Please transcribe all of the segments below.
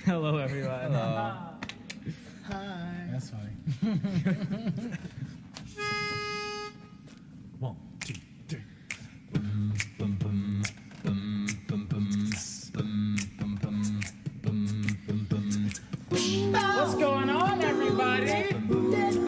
Hello, everyone. Hello. Hi. That's funny. 1, 2, 3. What's going on, everybody?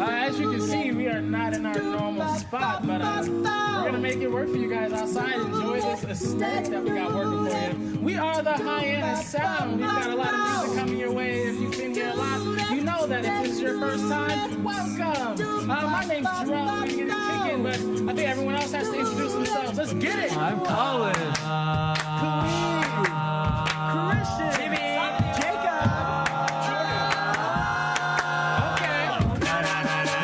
As you can see, we are not in our normal spot, but we're gonna make it work for you guys outside. Enjoy this aesthetic that we got working for you. We are the Hyannis Sound. We've got a lot of music coming your way. If you've been here a lot, you know that if this is your first time, welcome. My name's Jarrell. I'm gonna get it kicking, but I think everyone else has to introduce themselves. Let's get it. I'm Colin. Christian.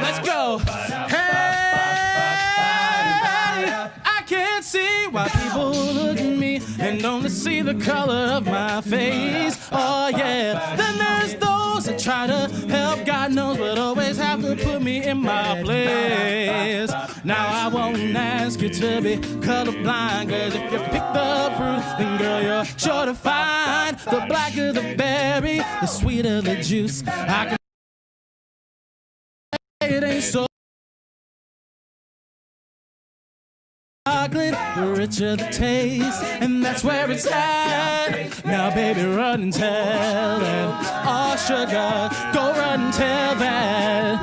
Let's go. Hey, I can't see why people look at me and only see the color of my face. Oh yeah. Then there's those that try to help, God knows, but always have to put me in my place. Now I won't ask you to be colorblind, cause if you pick the fruit, then girl, you're sure to find the blacker the berry, the sweeter the juice. I can it ain't so chocolate, the richer the taste, and that's where it's at. Now baby, run and tell that. Oh sugar, go run and tell that.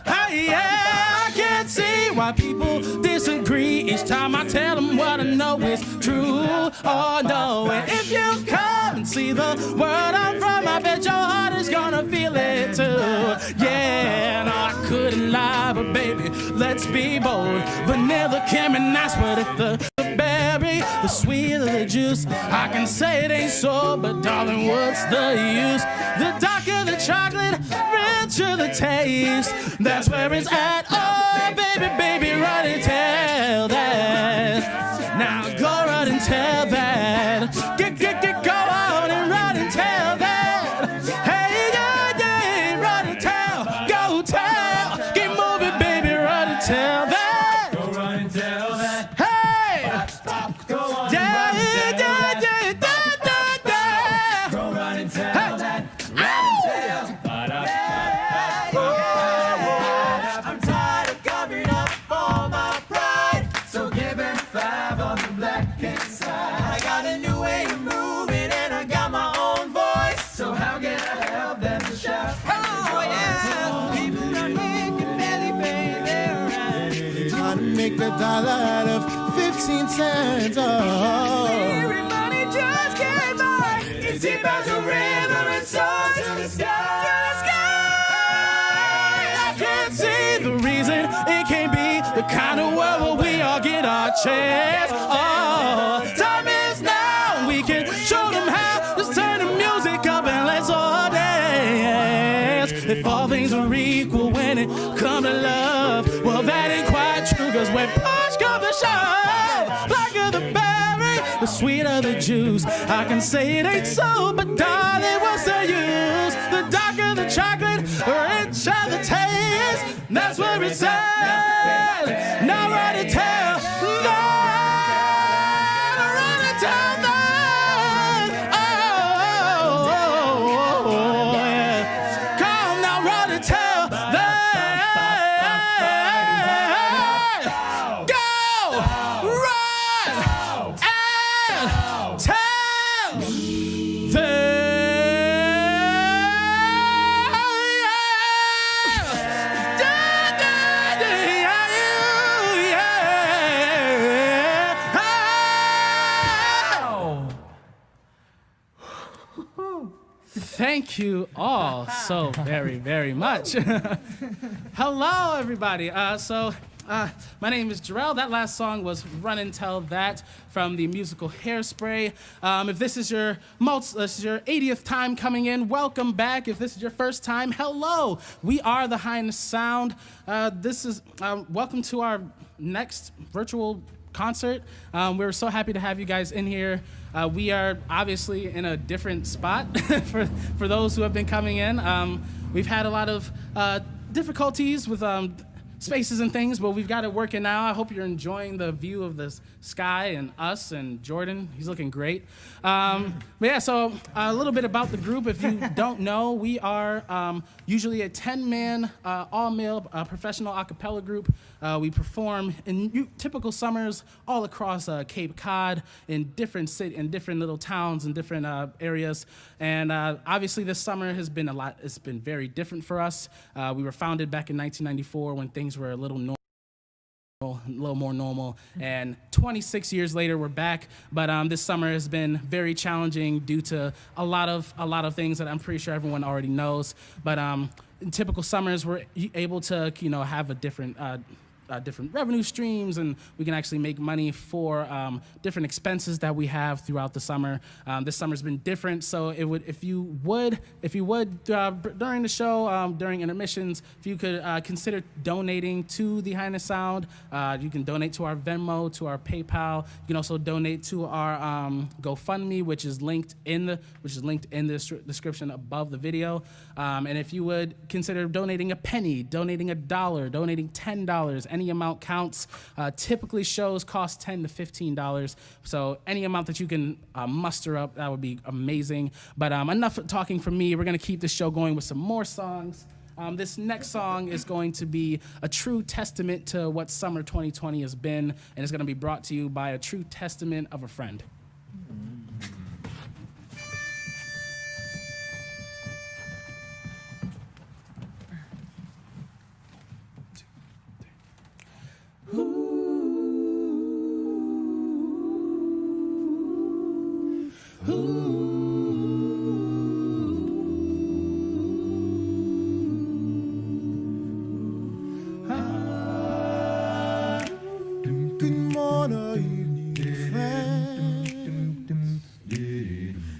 Hey, yeah, I can't see why people disagree each time I tell them what I know is true. Oh no, and if you come and see the world I'm from, I bet your heart is gonna feel it too. Yeah, no, I couldn't lie, but baby, let's be bold. Vanilla came and nice, but if the berry, the sweeter the juice, I can say it ain't so, but darling, what's the use? The darker the chocolate, richer the taste. That's where it's at. Oh, baby, baby, run and tell that. Now go run and tell that. Go on and run and tell that. Hey, yeah, run and tell. Go tell. Keep moving, baby, run and tell that. Go run and tell that. Hey. Go on Yeah, and run and tell that. yeah. Go run and tell Hey. that. Run and tell. I'm tired of covering up all my pride, so give him 5 on the black inside. I got a new way of moving and I got my own voice, so how can I help them to shout? Oh yeah, people don't make it barely pay their rent. Trying to make a dollar out of 15 cents. Oh. Everybody just can't buy. It's deep as a river and soars to the sky. I can't see the reason it can't be the kind of world where we all get our chance. Oh, time is now. We can show them how. Let's turn the music up and let's all dance. If all things are equal when it comes to love, well, that ain't quite true, cause when push comes to shove, blacker the berry, the sweeter the juice. I can say it ain't so, but darling, what's the use? The darker the chocolate, richer the taste. That's where it's at. Now run and tell. Now run and tell that. Oh, yeah. Come now, run and tell that. Go, run, and tell Thank you all so very, very much. Hello, everybody. My name is Jarrell. That last song was Run and Tell That from the musical Hairspray. If this is your 80th time coming in, welcome back. If this is your first time, hello. We are the Hyannis Sound. Welcome to our next virtual concert. We're so happy to have you guys in here. We are obviously in a different spot for those who have been coming in. We've had a lot of difficulties with spaces and things, but we've got it working now. I hope you're enjoying the view of the sky and us and Jordan. He's looking great. But yeah, so a little bit about the group. If you don't know, we are usually a 10-man, all-male professional a cappella group. We perform in typical summers all across Cape Cod in different little towns and different areas. And obviously this summer has been it's been very different for us. We were founded back in 1994 when things were a little more normal, and 26 years later we're back. But this summer has been very challenging due to a lot of things that I'm pretty sure everyone already knows. But in typical summers we're able to have a different revenue streams, and we can actually make money for different expenses that we have throughout the summer. This summer's been different, so if you would during the show, during intermissions, if you could consider donating to the Hyannis Sound. You can donate to our Venmo, to our PayPal. You can also donate to our GoFundMe, which is linked in the description above the video. And if you would consider donating a penny, donating $1, donating $10, any amount counts. Typically shows cost $10 to $15, so any amount that you can muster up, that would be amazing. But enough talking from me. We're gonna keep the show going with some more songs. This next song is going to be a true testament to what summer 2020 has been, and it's gonna be brought to you by a true testament of a friend. Good morning, evening, friends.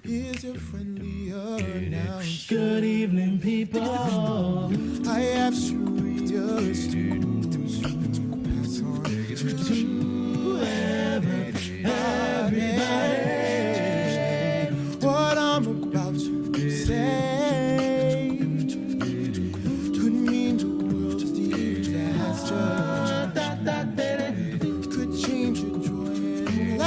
Here's your friendly announcement. Good evening, people. I have serious news to pass on to everybody. What I'm about to say could mean the world's disaster. Could change your joy and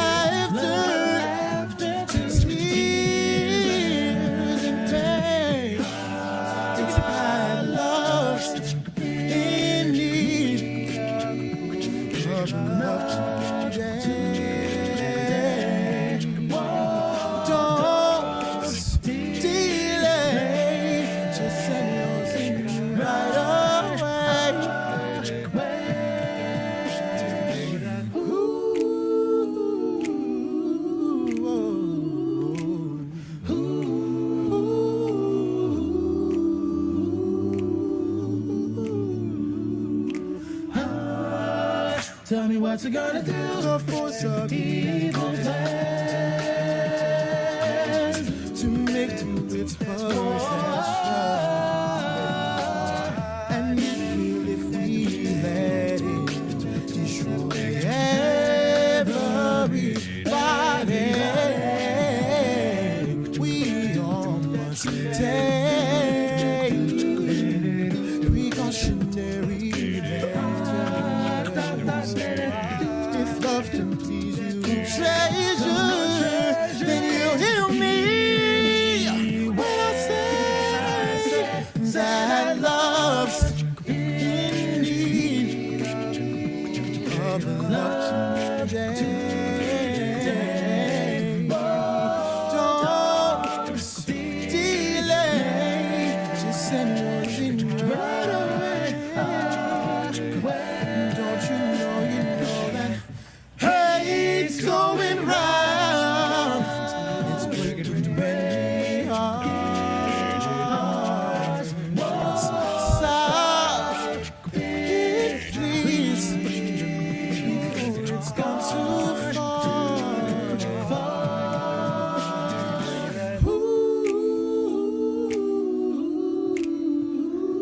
laughter to tears and pain. It's my love's in need of enough today. Don't delay, just send yours in right away. Tell me what you're gonna do. The force of evil plans to make to its possession. And if we let it destroy everybody, we all must take precautionary measures. If love can please you, treasure, then you'll hear me when I say that love's in need of love today. Don't delay, just send yours in right away. Don't you know that hate's going round? It's breaking many hearts. Stop it, please, before it's gone too far. Ooh,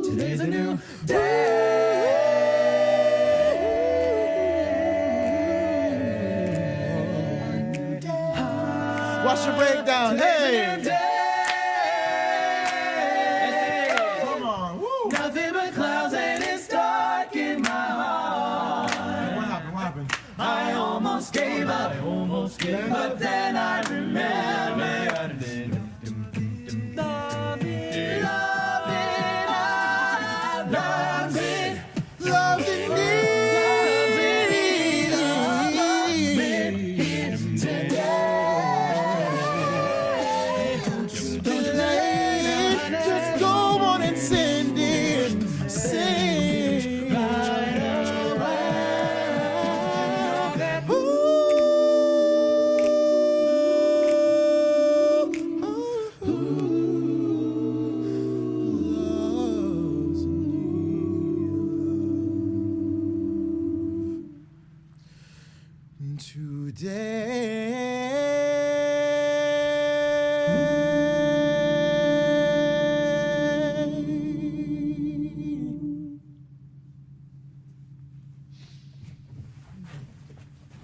today's a new day. Watch your breakdown, hey! Come on, woo! Nothing but clouds and it's dark in my but then I remember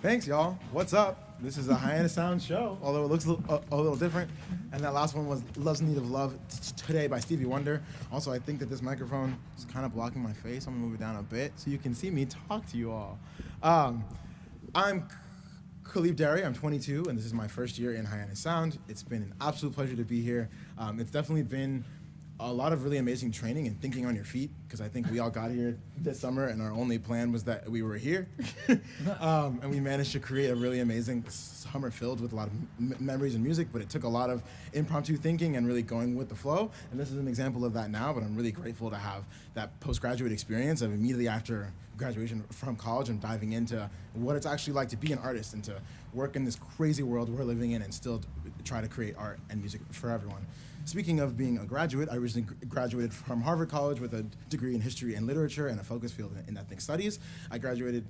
Thanks, y'all. What's up? This is a Hyannis Sound show, although it looks a little different. And that last one was Love's Need of Love Today by Stevie Wonder. Also, I think that this microphone is kind of blocking my face. I'm gonna move it down a bit so you can see me talk to you all. I'm Khalib Derry, I'm 22, and this is my first year in Hyannis Sound. It's been an absolute pleasure to be here. It's definitely been a lot of really amazing training and thinking on your feet, because I think we all got here this summer and our only plan was that we were here. And we managed to create a really amazing summer filled with a lot of memories and music, but it took a lot of impromptu thinking and really going with the flow. And this is an example of that now, but I'm really grateful to have that postgraduate experience of immediately after graduation from college and diving into what it's actually like to be an artist and to work in this crazy world we're living in and still try to create art and music for everyone. Speaking of being a graduate, I originally graduated from Harvard College with a degree in history and literature and a focus field in ethnic studies. I graduated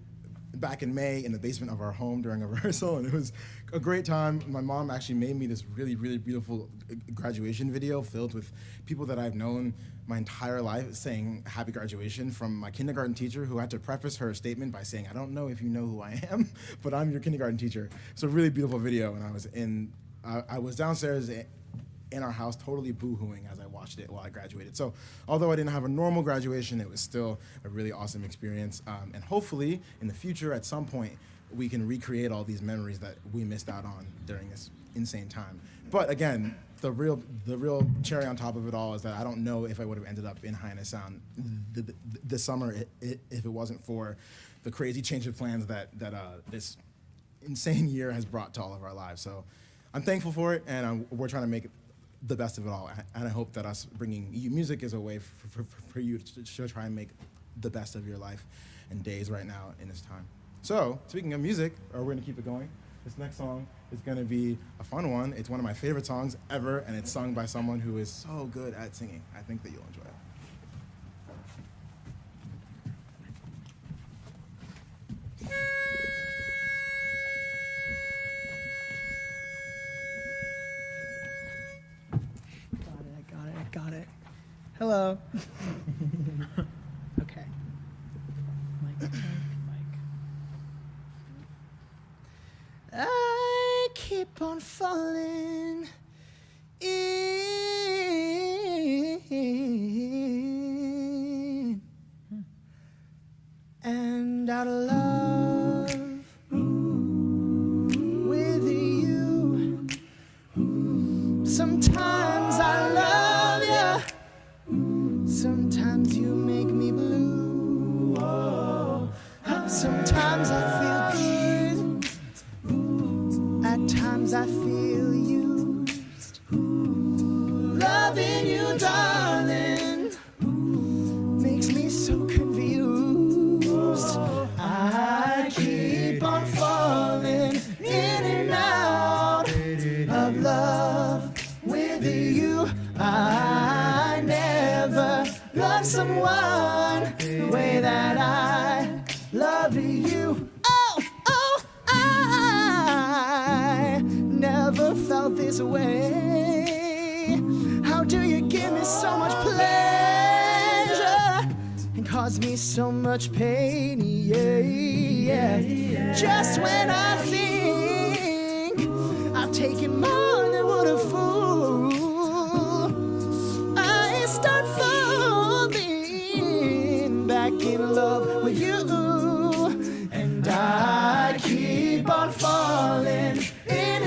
back in May in the basement of our home during a rehearsal, and it was a great time. My mom actually made me this really, really beautiful graduation video filled with people that I've known my entire life saying happy graduation, from my kindergarten teacher who had to preface her statement by saying, "I don't know if you know who I am, but I'm your kindergarten teacher." It's a really beautiful video, and I was downstairs in our house totally boo-hooing as I watched it while I graduated. So although I didn't have a normal graduation, it was still a really awesome experience. And hopefully in the future at some point we can recreate all these memories that we missed out on during this insane time. But again, the real cherry on top of it all is that I don't know if I would have ended up in Hyannis Sound this summer if it wasn't for the crazy change of plans that this insane year has brought to all of our lives. So I'm thankful for it, and we're trying to make it the best of it all. And I hope that us bringing you music is a way for you to try and make the best of your life and days right now in this time. So, speaking of music, we're gonna keep it going. This next song is gonna be a fun one. It's one of my favorite songs ever, and it's sung by someone who is so good at singing. I think that you'll enjoy it. Got it. Hello. Okay. Mic. I keep on falling in and out of love with you. Sometimes I love you. Sometimes you make me blue. Sometimes I feel good. At times I feel used. Loving you, darling, makes me so confused. I keep on falling in and out of love with you. I never loved someone the way that I love you. Oh, I never felt this way. How do you give me so much pleasure and cause me so much pain? Yeah. Just when I think I've taken more than what a fool, I start falling back in love with you. And I keep on falling in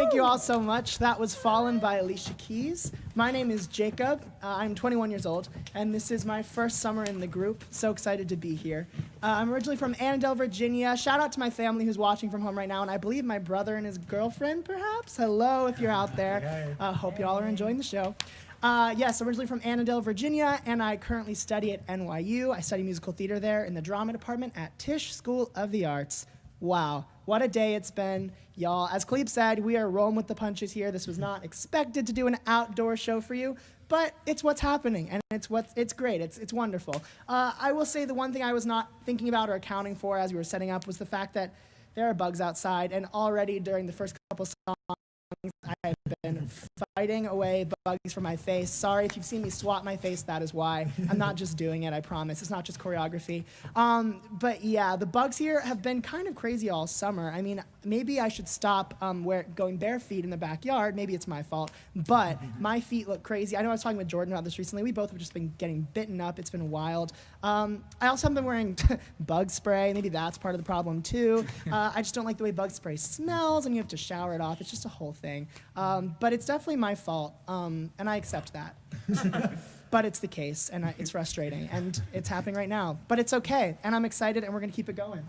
Thank you all so much. That was Fallen by Alicia Keys. My name is Jacob. I'm 21 years old, and this is my first summer in the group. So excited to be here. I'm originally from Annandale, Virginia. Shout out to my family who's watching from home right now, and I believe my brother and his girlfriend, perhaps. Hello, if you're out there. Hope you all are enjoying the show. Yes, originally from Annandale, Virginia, and I currently study at NYU. I study musical theater there in the drama department at Tisch School of the Arts. Wow, what a day it's been, y'all. As Cleve said, we are rolling with the punches here. This was not expected to do an outdoor show for you, but it's what's happening, and it's great. It's wonderful. I will say the one thing I was not thinking about or accounting for as we were setting up was the fact that there are bugs outside, and already during the first couple songs, I have been fighting away bugs from my face. Sorry if you've seen me swat my face, that is why. I'm not just doing it, I promise. It's not just choreography. But yeah, the bugs here have been kind of crazy all summer. I mean, maybe I should stop going bare feet in the backyard. Maybe it's my fault. But my feet look crazy. I know I was talking with Jordan about this recently. We both have just been getting bitten up. It's been wild. I also have been wearing bug spray. Maybe that's part of the problem too. I just don't like the way bug spray smells, and you have to shower it off. It's just a whole thing. But it's definitely my fault, and I accept that. But it's the case, and it's frustrating, and it's happening right now. But it's okay, and I'm excited, and we're going to keep it going.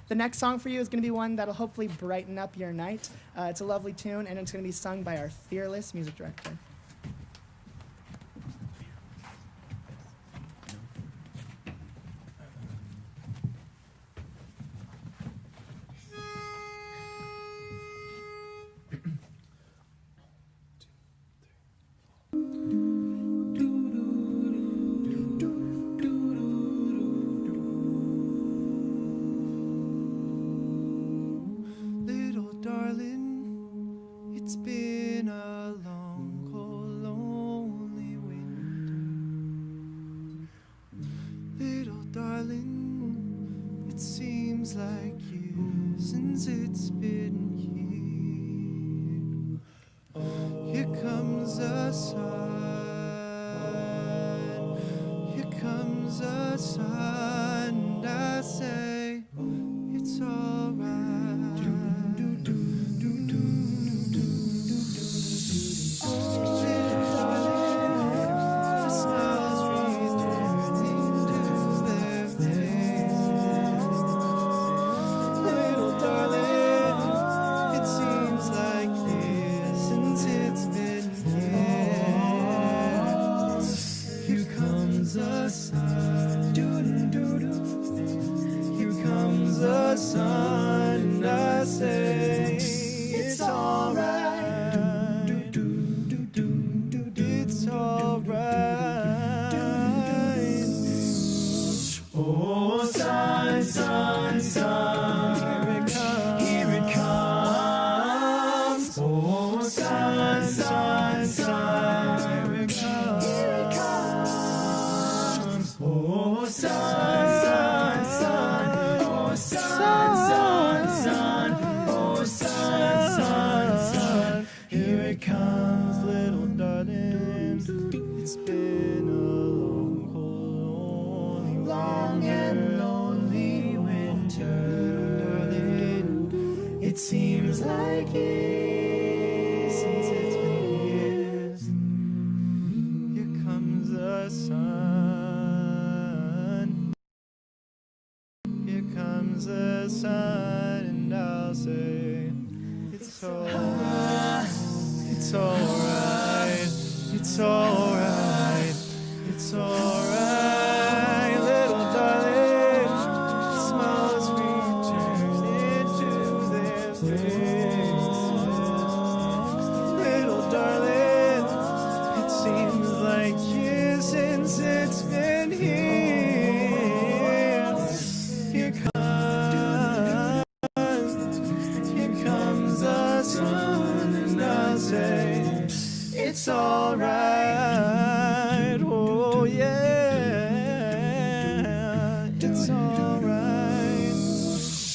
The next song for you is going to be one that'll hopefully brighten up your night. It's a lovely tune, and it's going to be sung by our fearless music director. Like years since it's been here. Here comes the sun. Here comes the sun. And I say it's alright. Sun, I say it's alright. It's alright. Oh, sun, sun, sun, here it comes. Oh, sun, sun, sun, here it comes. Oh, sun, sun, sun. Sun, sun, sun, oh sun, sun, sun, here it comes, little darling. It's been a long and lonely winter, darling. It seems like years since it's been years. Here comes the sun. Here comes the sun, and I'll say it's alright, it's alright, it's alright, it's alright, little darling. Smiles return into their faces. Little darling, it seems like years since it's been here. Here comes the sun, and I'll say it's alright. Oh yeah, it's alright.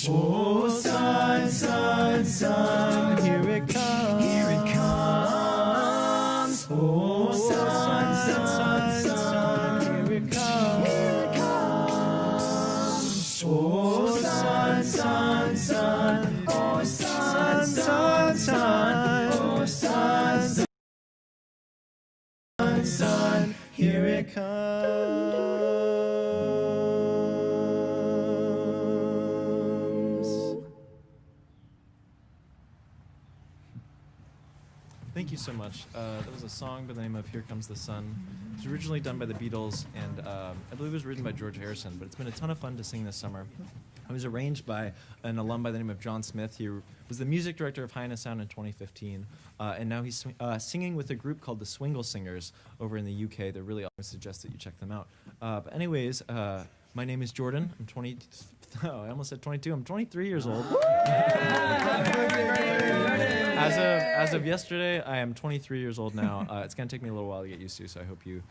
Oh sun, sun, sun, here it comes. Here it comes. Oh sun, sun, sun, sun, here it comes. Here it comes. Oh sun, sun, sun, oh sun, sun, sun. thank you so much. That was a song by the name of Here Comes the Sun. It was originally done by the Beatles, and I believe it was written by George Harrison, but it's been a ton of fun to sing this summer. It was arranged by an alum by the name of John Smith. He was the music director of Hyannis Sound in 2015, and now he's singing with a group called the Swingle Singers over in the UK. They're really awesome. I suggest that you check them out. But anyways, my name is Jordan. I'm 20. Oh, I almost said 22. I'm 23 years old. As of yesterday, I am 23 years old now. It's gonna take me a little while to get used to, so I hope you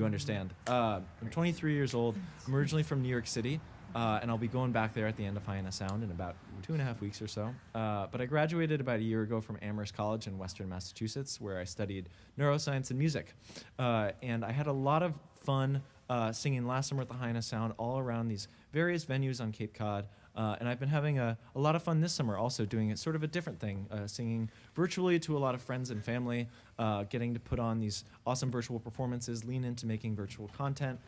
understand. I'm 23 years old. I'm originally from New York City, and I'll be going back there at the end of Hyannis Sound in about 2.5 weeks or so. But I graduated about a year ago from Amherst College in Western Massachusetts, where I studied neuroscience and music. And I had a lot of fun singing last summer at the Hyannis Sound all around these various venues on Cape Cod. And I've been having a lot of fun this summer also doing it sort of a different thing, singing virtually to a lot of friends and family, getting to put on these awesome virtual performances, lean into making virtual content,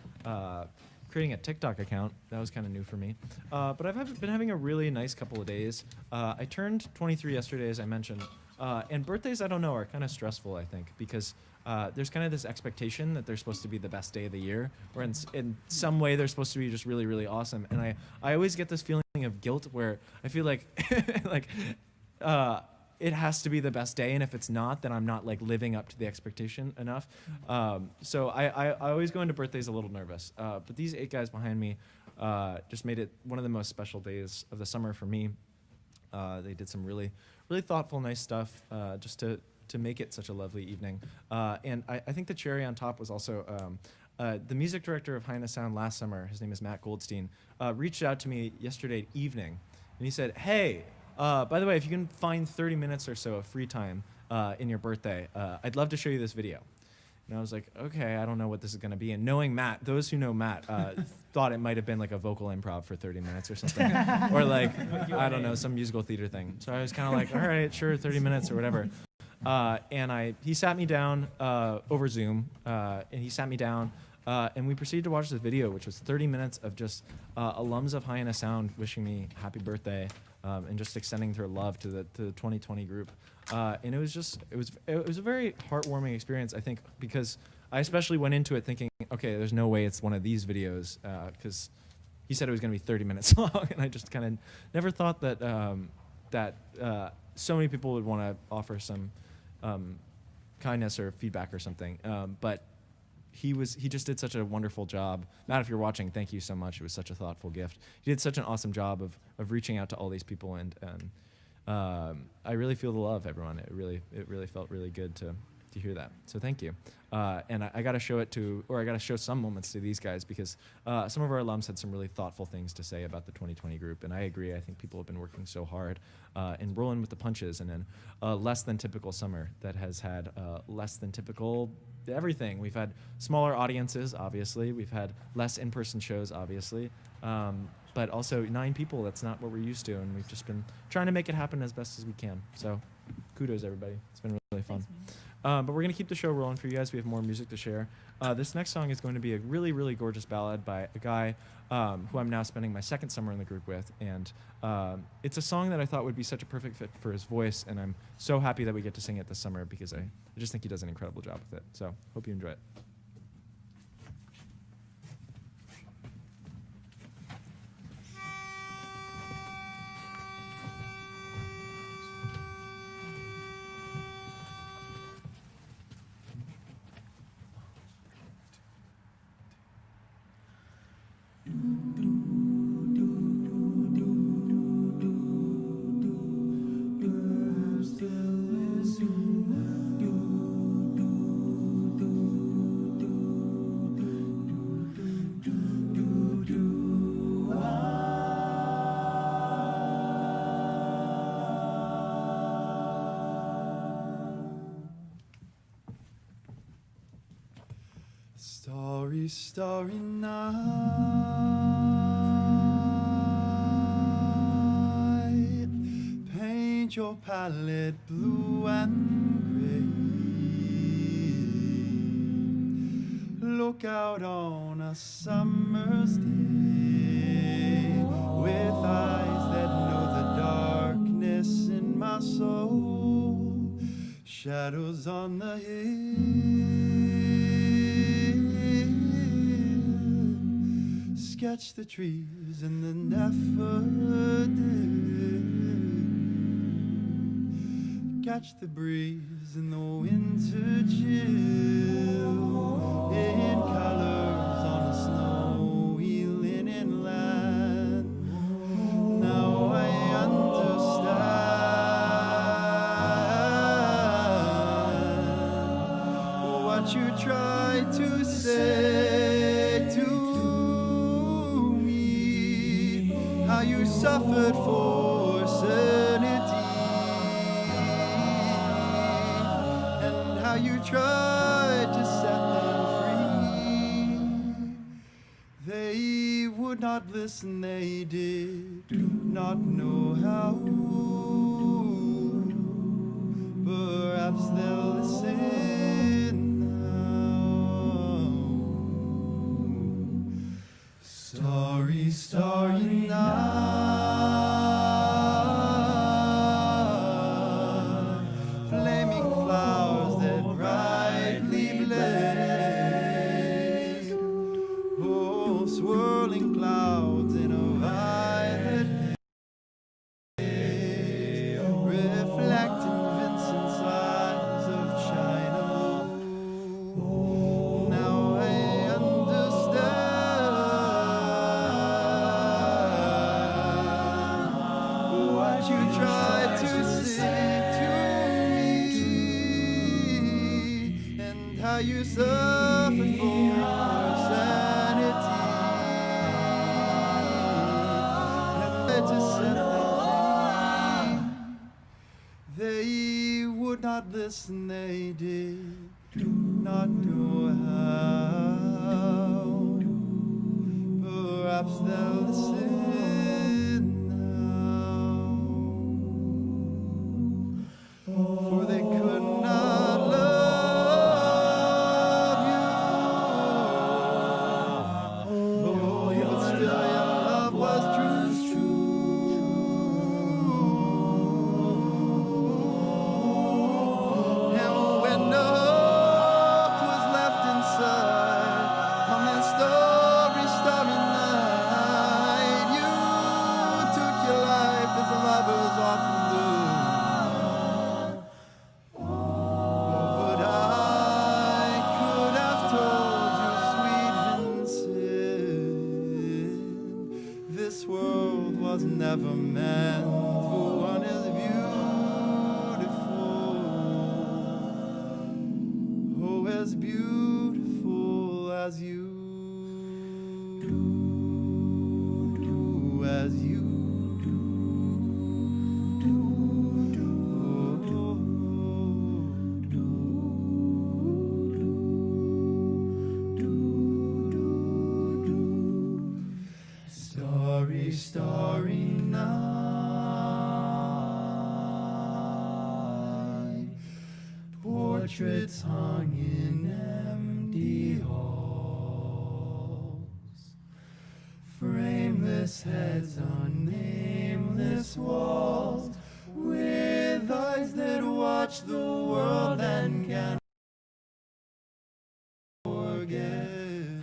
creating a TikTok account. That was kind of new for me. But I've been having a really nice couple of days. I turned 23 yesterday, as I mentioned. And birthdays, I don't know, are kind of stressful, I think, because there's kind of this expectation that they're supposed to be the best day of the year, or in some way they're supposed to be just really, really awesome. And I always get this feeling of guilt where I feel like it has to be the best day, and if it's not, then I'm not like living up to the expectation enough. So I always go into birthdays a little nervous. But these 8 guys behind me just made it one of the most special days of the summer for me. They did some really, really thoughtful, nice stuff just to make it such a lovely evening. And I think the cherry on top was also the music director of Hyannis Sound last summer, his name is Matt Goldstein, reached out to me yesterday evening, and he said, hey, by the way, if you can find 30 minutes or so of free time in your birthday, I'd love to show you this video. And I was like, okay, I don't know what this is going to be. And knowing Matt, those who know Matt thought it might have been like a vocal improv for 30 minutes or something. Or like, I don't know, some musical theater thing. So I was kind of like, all right, sure, 30 minutes or whatever. And he sat me down over Zoom, and he sat me down, and we proceeded to watch this video, which was 30 minutes of just alums of Hyannis Sound wishing me happy birthday, and just extending their love to the 2020 group. And it was a very heartwarming experience, I think, because I especially went into it thinking, okay, there's no way it's one of these videos, because he said it was going to be 30 minutes long, and I just kind of never thought that so many people would want to offer some kindness or feedback or something. But he just did such a wonderful job. Matt, if you're watching, thank you so much. It was such a thoughtful gift. He did such an awesome job of reaching out to all these people, and I really feel the love, everyone. It really felt really good to hear that. So thank you. And I got to show I got to show some moments to these guys, because some of our alums had some really thoughtful things to say about the 2020 group, and I agree. I think people have been working so hard and rolling with the punches, and in a less than typical summer that has had less than typical everything. We've had smaller audiences, obviously. We've had less in-person shows, obviously. But also 9 people, that's not what we're used to, and we've just been trying to make it happen as best as we can. So kudos, everybody. It's been really fun. Thanks, But we're going to keep the show rolling for you guys. We have more music to share. This next song is going to be a really, really gorgeous ballad by a guy who I'm now spending my second summer in the group with. And it's a song that I thought would be such a perfect fit for his voice, and I'm so happy that we get to sing it this summer, because I just think he does an incredible job with it. So hope you enjoy it. Starry, starry night, paint your palette blue and gray. Look out on a summer's day with eyes that know the darkness in my soul. Shadows on the hill sketch the trees and the daffodils. Catch the breeze in the winter chill in colors on a snowy linen land. Now I understand what you tried to say to me, how you suffered for sanity, and how you tried to set them free. They would not listen, they did not know how. Perhaps they'll listen now. Starry, starry night, flaming flowers that brightly blaze. Oh, swirling clouds in a violet haze, reflecting Vincent's eyes of China blue. Now I understand what you tried to say to me, and how you suffered for sanity, and to set them free. They would not listen, they did not know how. Perhaps they'll listen now, for they could not love you. Oh, but still your love was true. And when no hope was left inside on that starry, starry night, you took your life as lovers often do. But I could have told you, sweet Vincent, this world was never meant for one as beautiful, oh, as beautiful as you, as you. Starry, starry night, portraits hung in empty halls, frameless heads on nameless walls, with eyes that watch the world and can't forget.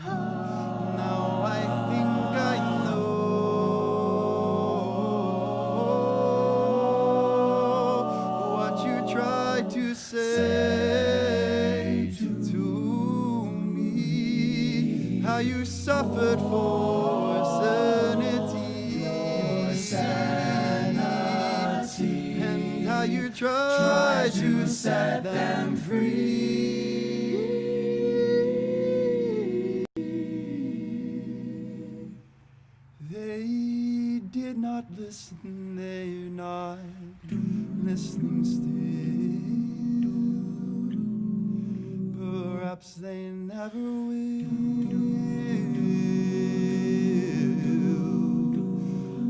Now I think I know what you tried to say to me, how you suffered for sanity, and how you tried to set them free. They did not listen, they're not listening still. Perhaps they never will.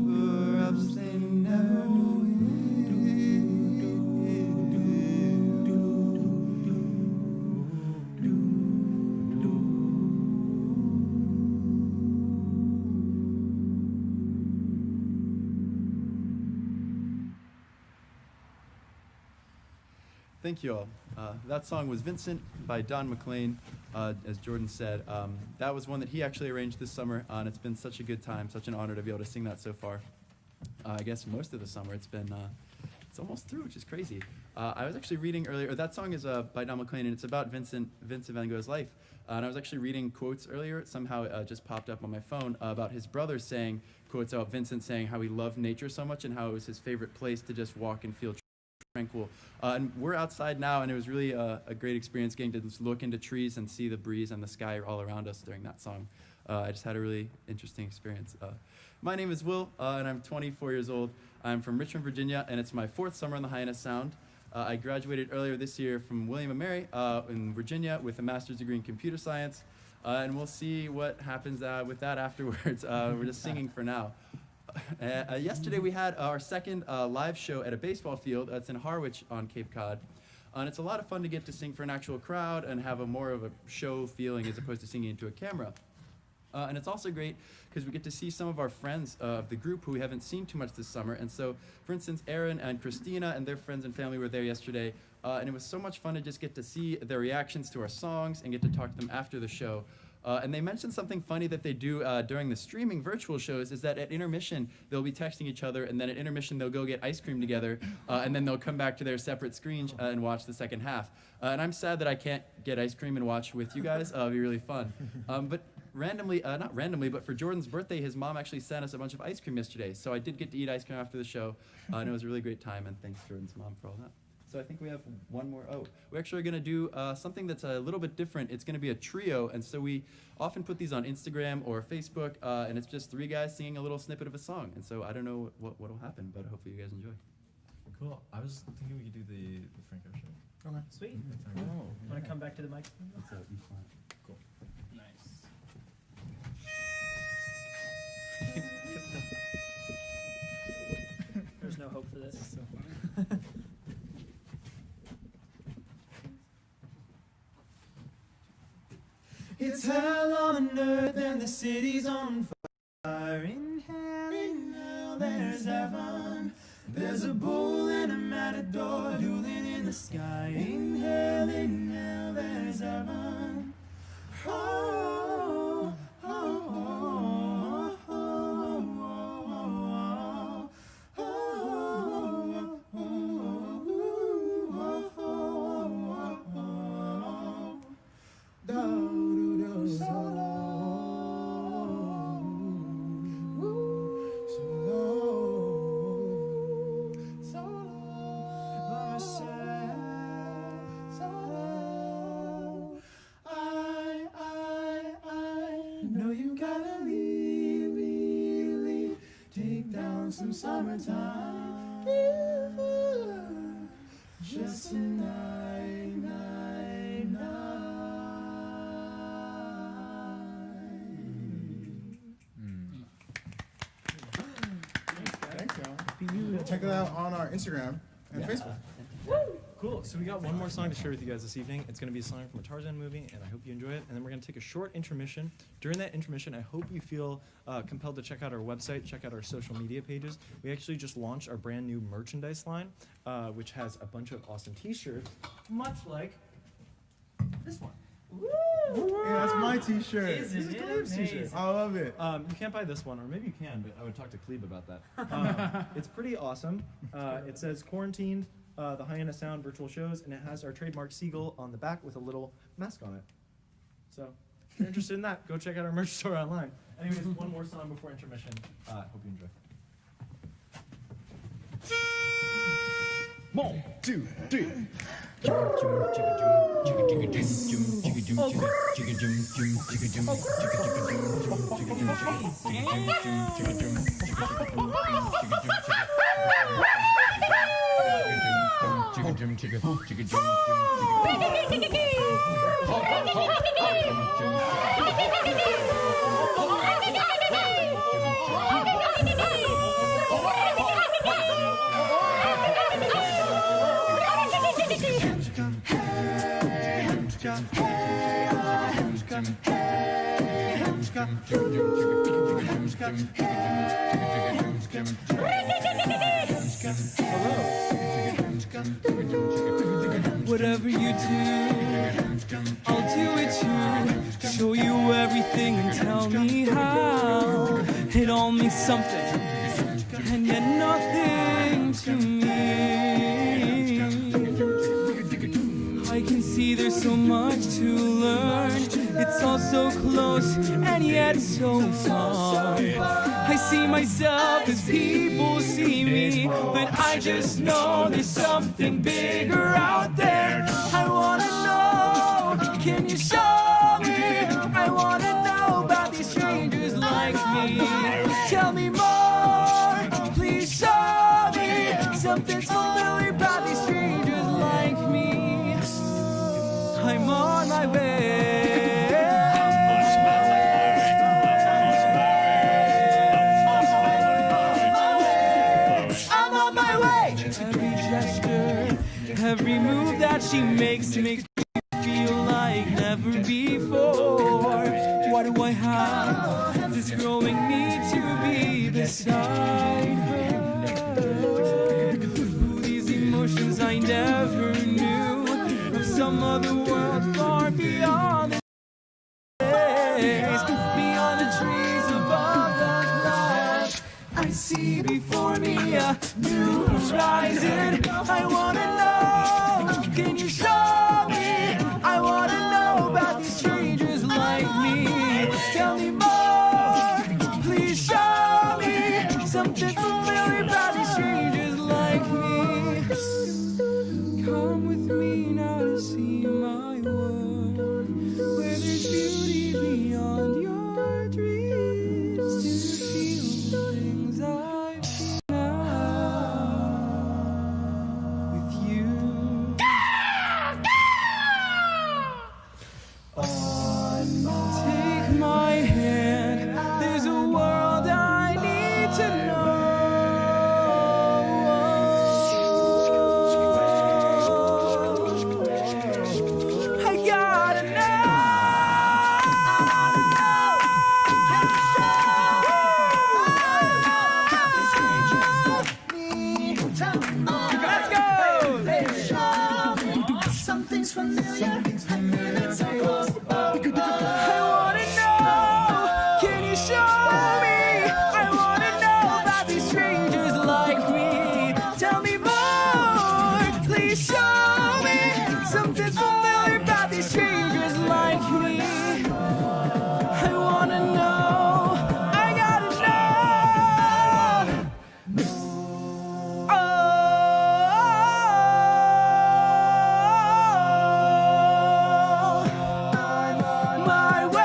Perhaps they never will. Thank you all. That song was Vincent by Don McLean, as Jordan said. That was one that he actually arranged this summer, and it's been such a good time, such an honor to be able to sing that so far. I guess most of the summer. It's been, it's almost through, which is crazy. I was actually reading earlier, that song is by Don McLean, and it's about Vincent van Gogh's life. And I was actually reading quotes earlier. Somehow it just popped up on my phone about his brother saying, quotes about Vincent saying how he loved nature so much and how it was his favorite place to just walk and feel tranquil. And we're outside now, and it was really a great experience getting to just look into trees and see the breeze and the sky all around us during that song. I just had a really interesting experience. My name is Will, and I'm 24 years old. I'm from Richmond, Virginia, and it's my 4th summer on the Hyannis Sound. I graduated earlier this year from William & Mary in Virginia with a master's degree in computer science, and we'll see what happens with that afterwards. We're just singing for now. Yesterday we had our second live show at a baseball field that's in Harwich on Cape Cod. And it's a lot of fun to get to sing for an actual crowd and have a more of a show feeling as opposed to singing into a camera. And it's also great because we get to see some of our friends of the group who we haven't seen too much this summer. And so, for instance, Aaron and Christina and their friends and family were there yesterday. And it was so much fun to just get to see their reactions to our songs and get to talk to them after the show. And they mentioned something funny that they do during the streaming virtual shows is that at intermission, they'll be texting each other, and then at intermission, they'll go get ice cream together, and then they'll come back to their separate screens and watch the second half. And I'm sad that I can't get ice cream and watch with you guys. It'll be really fun. But randomly, not randomly, but for Jordan's birthday, his mom actually sent us a bunch of ice cream yesterday. So I did get to eat ice cream after the show, and it was a really great time, and thanks Jordan's mom for all that. So I think we have one more. Oh, we're actually going to do something that's a little bit different. It's going to be a trio, and so we often put these on Instagram or Facebook, and it's just 3 guys singing a little snippet of a song. And so I don't know what will happen, but hopefully you guys enjoy. Cool. I was thinking we could do the Franco show. Okay. Sweet. Oh, Want to come back to the mic? It's a E flat. Cool. Nice. There's no hope for this. It's hell on earth and the city's on fire. In hell there's heaven. There's a bull and a matador dueling in the sky. In hell there's heaven. Oh, oh, oh, oh, oh, oh, oh, oh, oh, some summertime, just a night, night, night. thanks, y'all. Check it out on our Instagram and Facebook. Cool. So we got one more song to share with you guys this evening. It's going to be a song from a Tarzan movie, and I hope you enjoy it. And then we're going to take a short intermission. During that intermission, I hope you feel compelled to check out our website, check out our social media pages. We actually just launched our brand new merchandise line, which has a bunch of awesome T-shirts, much like this one. Yeah, that's my T-shirt. Isn't This is it Cleve's amazing? T-shirt. I love it. You can't buy this one, or maybe you can, but I would talk to Cleve about that. It's pretty awesome. It says Quarantined, the Hyannis Sound virtual shows, and it has our trademark seagull on the back with a little mask on it. So if you're interested in that, go check out our merch store online. Anyways, one more song before intermission. Hope you enjoy. 1, 2, 3. Hello. Whatever you do, I'll do it too. Show you everything and tell me how. It all means something, and yet nothing to me. I can see there's so much to learn. It's all so close and yet so far. I see myself as people see me, but I just know there's something bigger out there. I wanna know, can you show me? I wanna know about these strangers like me. Tell me more, please show me something's familiar about these strangers like me. I'm on my way. Every gesture, every move that she makes me feel like never before. Why do I have this growing need to be beside her? Ooh, these emotions I never knew, of some other world far beyond the days, beyond the trees above the clouds. I see before me a new horizon. I wanna know, can you show me? I wanna know about these strangers like me. Tell me more, please show me something familiar about these strangers like me. Come with me now to see my world, where there's beauty beyond your dreams. To feel the things I feel now with you. Take my hand, there's a world I need to know. I gotta Let's go! Something's familiar, and it's so close. I wanna know, can you show me? I wanna know about these strangers like me. Tell me more, please show me something familiar about these strangers like me. I wanna know, I gotta know. My way.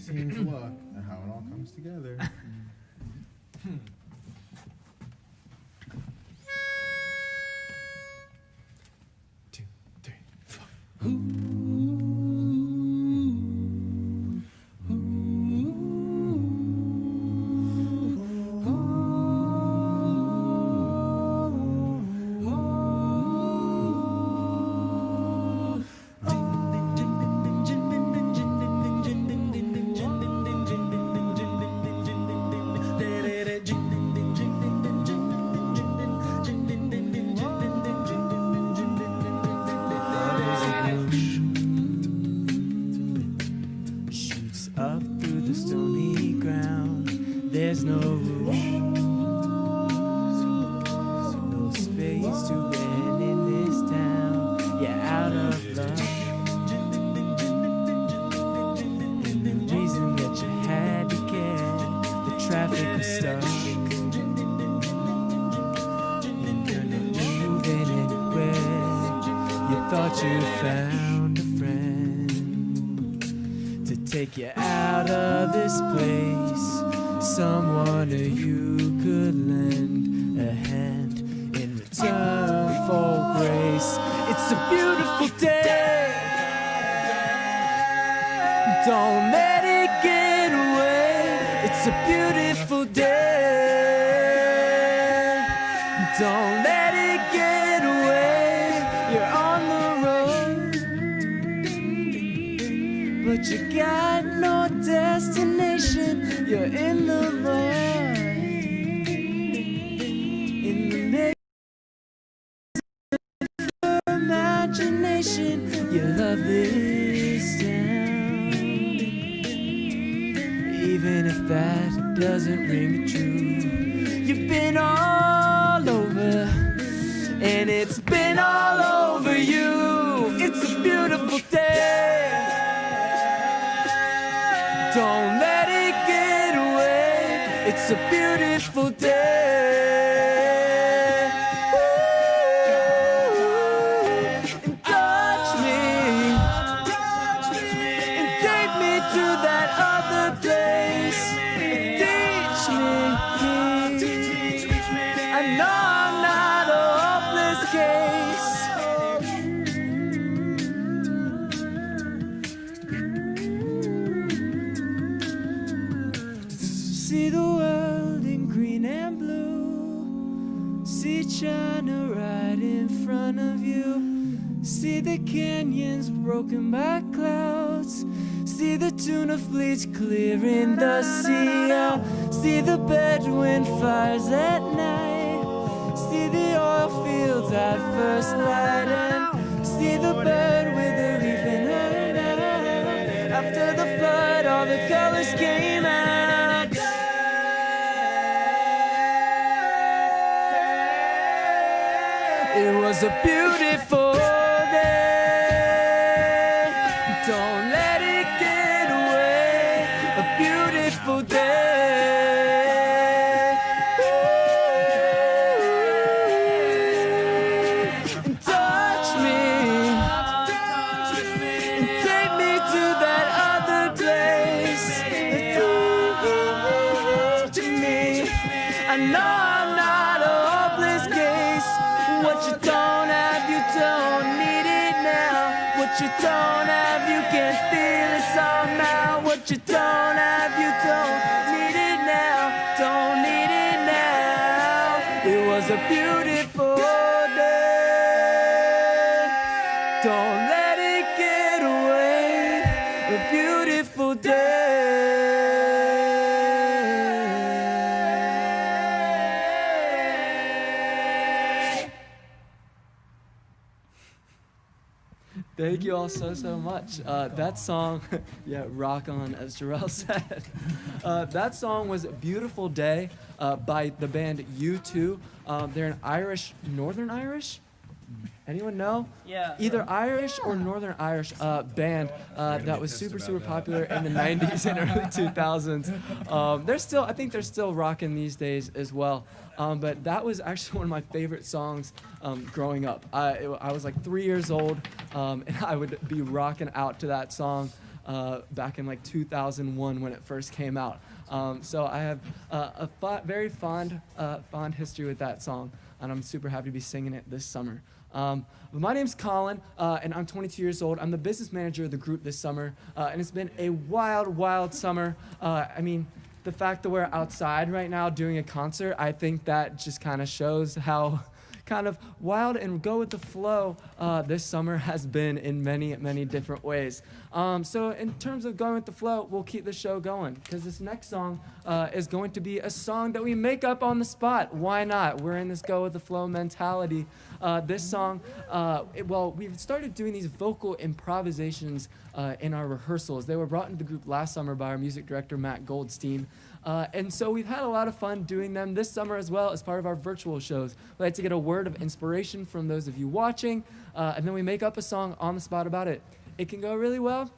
seen to look at how it all comes together. Two, three, four. Shoots up through the stony ground. There's no roof, no space to rent in this town. You're out of luck. And the reason that you had to care, the traffic was stuck. And you're not moving anywhere. You thought you found a friend to take you out of this place, someone who you could lend a hand in return for grace. It's a beautiful day. Don't let it get away. It's a beautiful day. Don't let it get away. You're on the road, but you got no destination. You're in the mud, in the imagination. You love this town, even if that doesn't ring true. You've been all over, and it's been all over you. It's a beautiful day. Don't let it get away. It's a beautiful day. Ooh, and touch me, and take me to that other place. Teach me. I know I'm not a hopeless case. See the world in green and blue. See China right in front of you. See the canyons broken by clouds. See the tuna fleets clearing the sea out. See the Bedouin fires at night. See the oil fields at first light. And see the bird with the leaf in her head. After the flood, all the colors came out. It was a beautiful day. Don't let it get away. A beautiful day. Ooh. And touch me. And take me to that other place. Teach me. I know I'm not a hopeless case. What you don't have, you don't need it now. What you don't have, you can feel it somehow. What you don't have, you don't need it now. Don't need it now. It was a beautiful day. Don't let it get away. A beautiful day. Thank you all so much. That song, yeah, rock on, as Jarrell said. That song was Beautiful Day by the band U2. They're an Irish, Northern Irish? Anyone know? Yeah. Either Irish or Northern Irish band that was super popular in the 90s and early 2000s. I think they're still rocking these days as well. But that was actually one of my favorite songs growing up. I was like 3 years old, and I would be rocking out to that song back in like 2001 when it first came out. So I have very fond history with that song, and I'm super happy to be singing it this summer. But my name's Colin, and I'm 22 years old. I'm the business manager of the group this summer, and it's been a wild, wild summer. I mean, the fact that we're outside right now doing a concert, I think that just kind of shows how kind of wild and go with the flow this summer has been in many, many different ways. So in terms of going with the flow, we'll keep the show going, because this next song is going to be a song that we make up on the spot. Why not? We're in this go with the flow mentality. This song, we've started doing these vocal improvisations in our rehearsals. They were brought into the group last summer by our music director, Matt Goldstein. And so we've had a lot of fun doing them this summer as well as part of our virtual shows. We like to get a word of inspiration from those of you watching, and then we make up a song on the spot about it. It can go really well.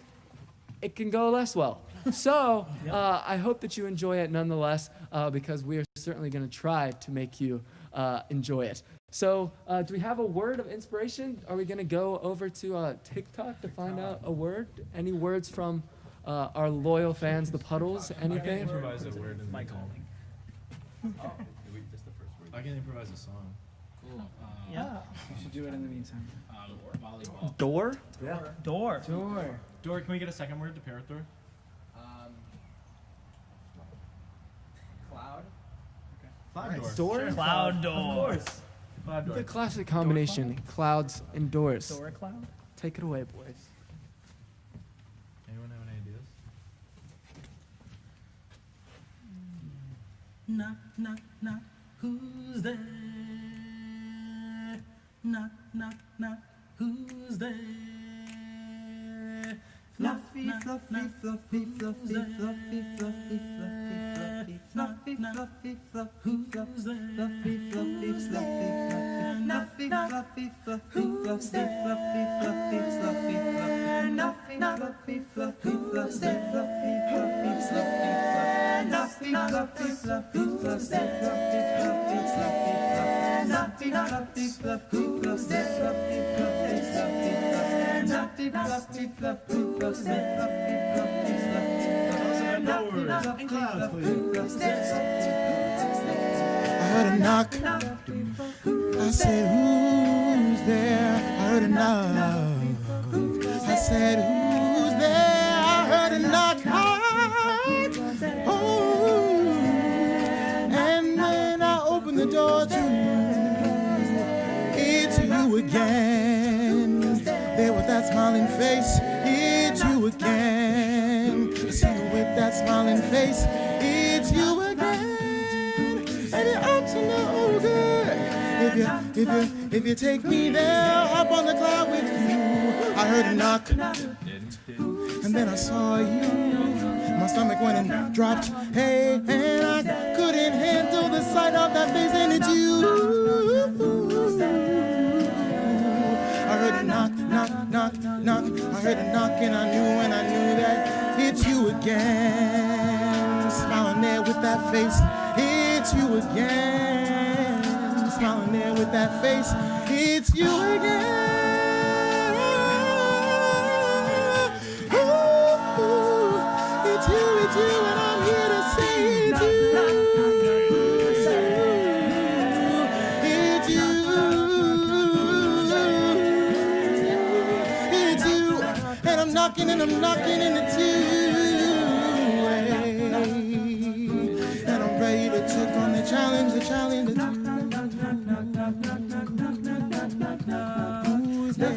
It can go less well. So I hope that you enjoy it nonetheless, because we are certainly going to try to make you enjoy it. So do we have a word of inspiration? Are we going to go over to TikTok to find out a word? Any words from our loyal fans, the Puddles? Anything? I can improvise a word in the meantime. Just the first word. I can improvise a song. Cool. Yeah. You should do it in the meantime. Volleyball. Door? Yeah. Door. Door, can we get a second word to pair with door? Cloud. Cloud door. Door? Sure. Cloud door. Of course. Cloud door. The classic combination, clouds and doors. Door cloud. Take it away, boys. Anyone have any ideas? Knock, knock, knock. Who's there? Knock, knock, knock. Who's there? Fluffy, fluffy, fluffy, fluffy, fluffy, fluffy, fluffy, fluffy, fluffy, fluffy, Who's there? fluffy, fluffy, fluffy, fluffy, fluffy, fluffy, fluffy, fluffy, fluffy, fluffy, fluffy, fluffy, fluffy, fluffy, Who's fluffy, fluffy, fluffy, fluffy, fluffy, Who's there? fluffy, fluffy, fluffy, fluffy, fluffy, fluffy, fluffy, fluffy, And clouds, please. I heard a knock. I said, who's there? I heard a knock. I said, who's there? I heard a knock. Oh, and then I opened the door to it's you again. There with that smiling face, it's you again. I see you with that smiling face, it's you again. And you're up to no good. If you take me there, up on the cloud with you. I heard a knock, and then I saw you. My stomach went and dropped, hey, and I couldn't handle the sight of that face, and it's you. I heard a knock, knock, knock, knock. I heard a knock, and I knew that it's you again. Smiling there with that face, it's you again. Smiling there with that face, it's you again. Ooh, it's you, and I'm here to say it's you. It's you, and I'm knocking, and it's you. And I'm ready to take on the challenge that's you. Who's there?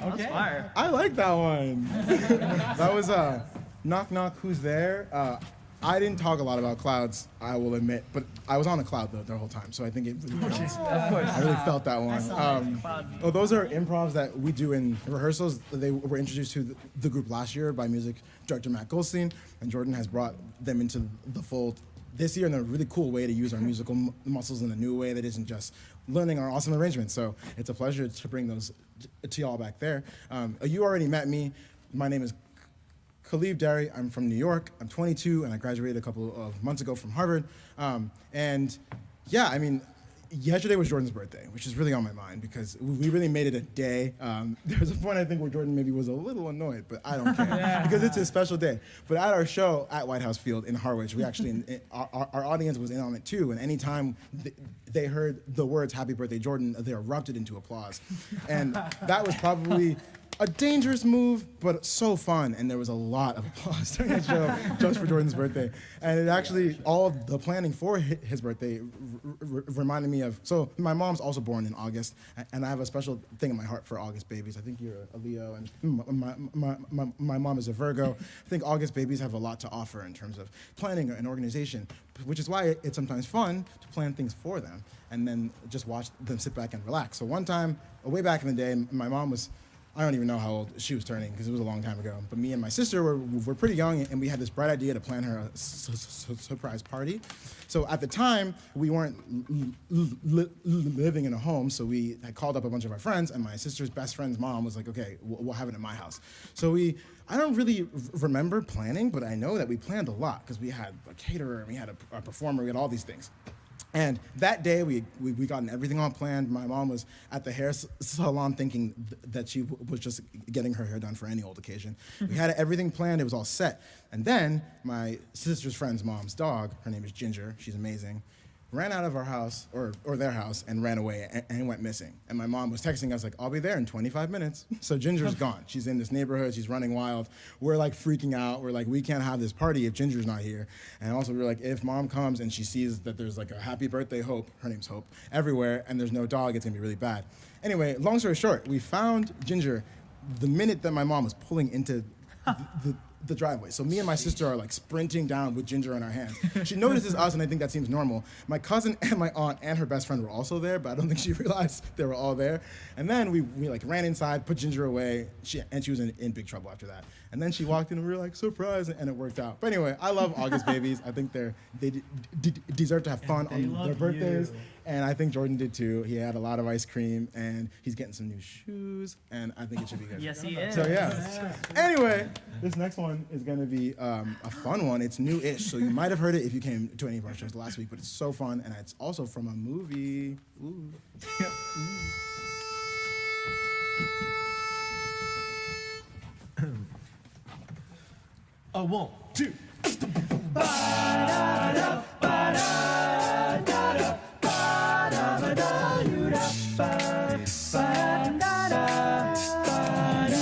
Okay. Fire. I like that one. That was knock knock. Who's there? I didn't talk a lot about clouds, I will admit, but I was on a cloud the whole time, so I think it really counts. Of course. I really felt that one. Those are improvs that we do in rehearsals. They were introduced to the group last year by music director Matt Goldstein, and Jordan has brought them into the fold this year in a really cool way to use our musical muscles in a new way that isn't just learning our awesome arrangements. So it's a pleasure to bring those to y'all back there. You already met me. My name is Khalib Derry. I'm from New York. I'm 22, and I graduated a couple of months ago from Harvard. And yeah, I mean, yesterday was Jordan's birthday, which is really on my mind because we really made it a day. There was a point, I think, where Jordan maybe was a little annoyed, but I don't care because it's a special day. But at our show at White House Field in Harwich, we actually, our audience was in on it too. And anytime they heard the words "Happy Birthday, Jordan," they erupted into applause. And that was probably a dangerous move, but so fun, and there was a lot of applause during the show just for Jordan's birthday. And it actually, all of the planning for his birthday reminded me of, so my mom's also born in August, and I have a special thing in my heart for August babies. I think you're a Leo, and my mom is a Virgo. I think August babies have a lot to offer in terms of planning and organization, which is why it's sometimes fun to plan things for them, and then just watch them sit back and relax. So one time, way back in the day, my mom was, I don't even know how old she was turning because it was a long time ago. But me and my sister were pretty young, and we had this bright idea to plan her a surprise party. So at the time, we weren't living in a home, so we had called up a bunch of our friends, and my sister's best friend's mom was like, okay, we'll have it at my house. So I don't really remember planning, but I know that we planned a lot because we had a caterer, and we had a performer, we had all these things. And that day, we gotten everything all planned. My mom was at the hair salon thinking that she was just getting her hair done for any old occasion. We had everything planned, it was all set. And then my sister's friend's mom's dog, her name is Ginger, she's amazing, ran out of our house, or their house, and ran away and went missing. And my mom was texting us like, I'll be there in 25 minutes. So Ginger's gone. She's in this neighborhood, she's running wild. We're like freaking out. We're like, we can't have this party if Ginger's not here. And also we're like, if mom comes and she sees that there's like a happy birthday Hope, her name's Hope, everywhere, and there's no dog, it's gonna be really bad. Anyway, long story short, we found Ginger the minute that my mom was pulling into the driveway. So me and my sister are like sprinting down with Ginger in our hands. She notices us, and I think that seems normal. My cousin and my aunt and her best friend were also there, but I don't think she realized they were all there. And then we like ran inside, put Ginger away, and she was in big trouble after that. And then she walked in, and we were like, surprise, and it worked out. But anyway, I love August babies. I think they deserve to have fun on their birthdays. And I think Jordan did too. He had a lot of ice cream, and he's getting some new shoes, and I think it should be good. Yes, he is. So yeah. Anyway, this next one is gonna be a fun one. It's new-ish, so you might have heard it if you came to any of our shows last week, but it's so fun, and it's also from a movie. Ooh. A 1, 2.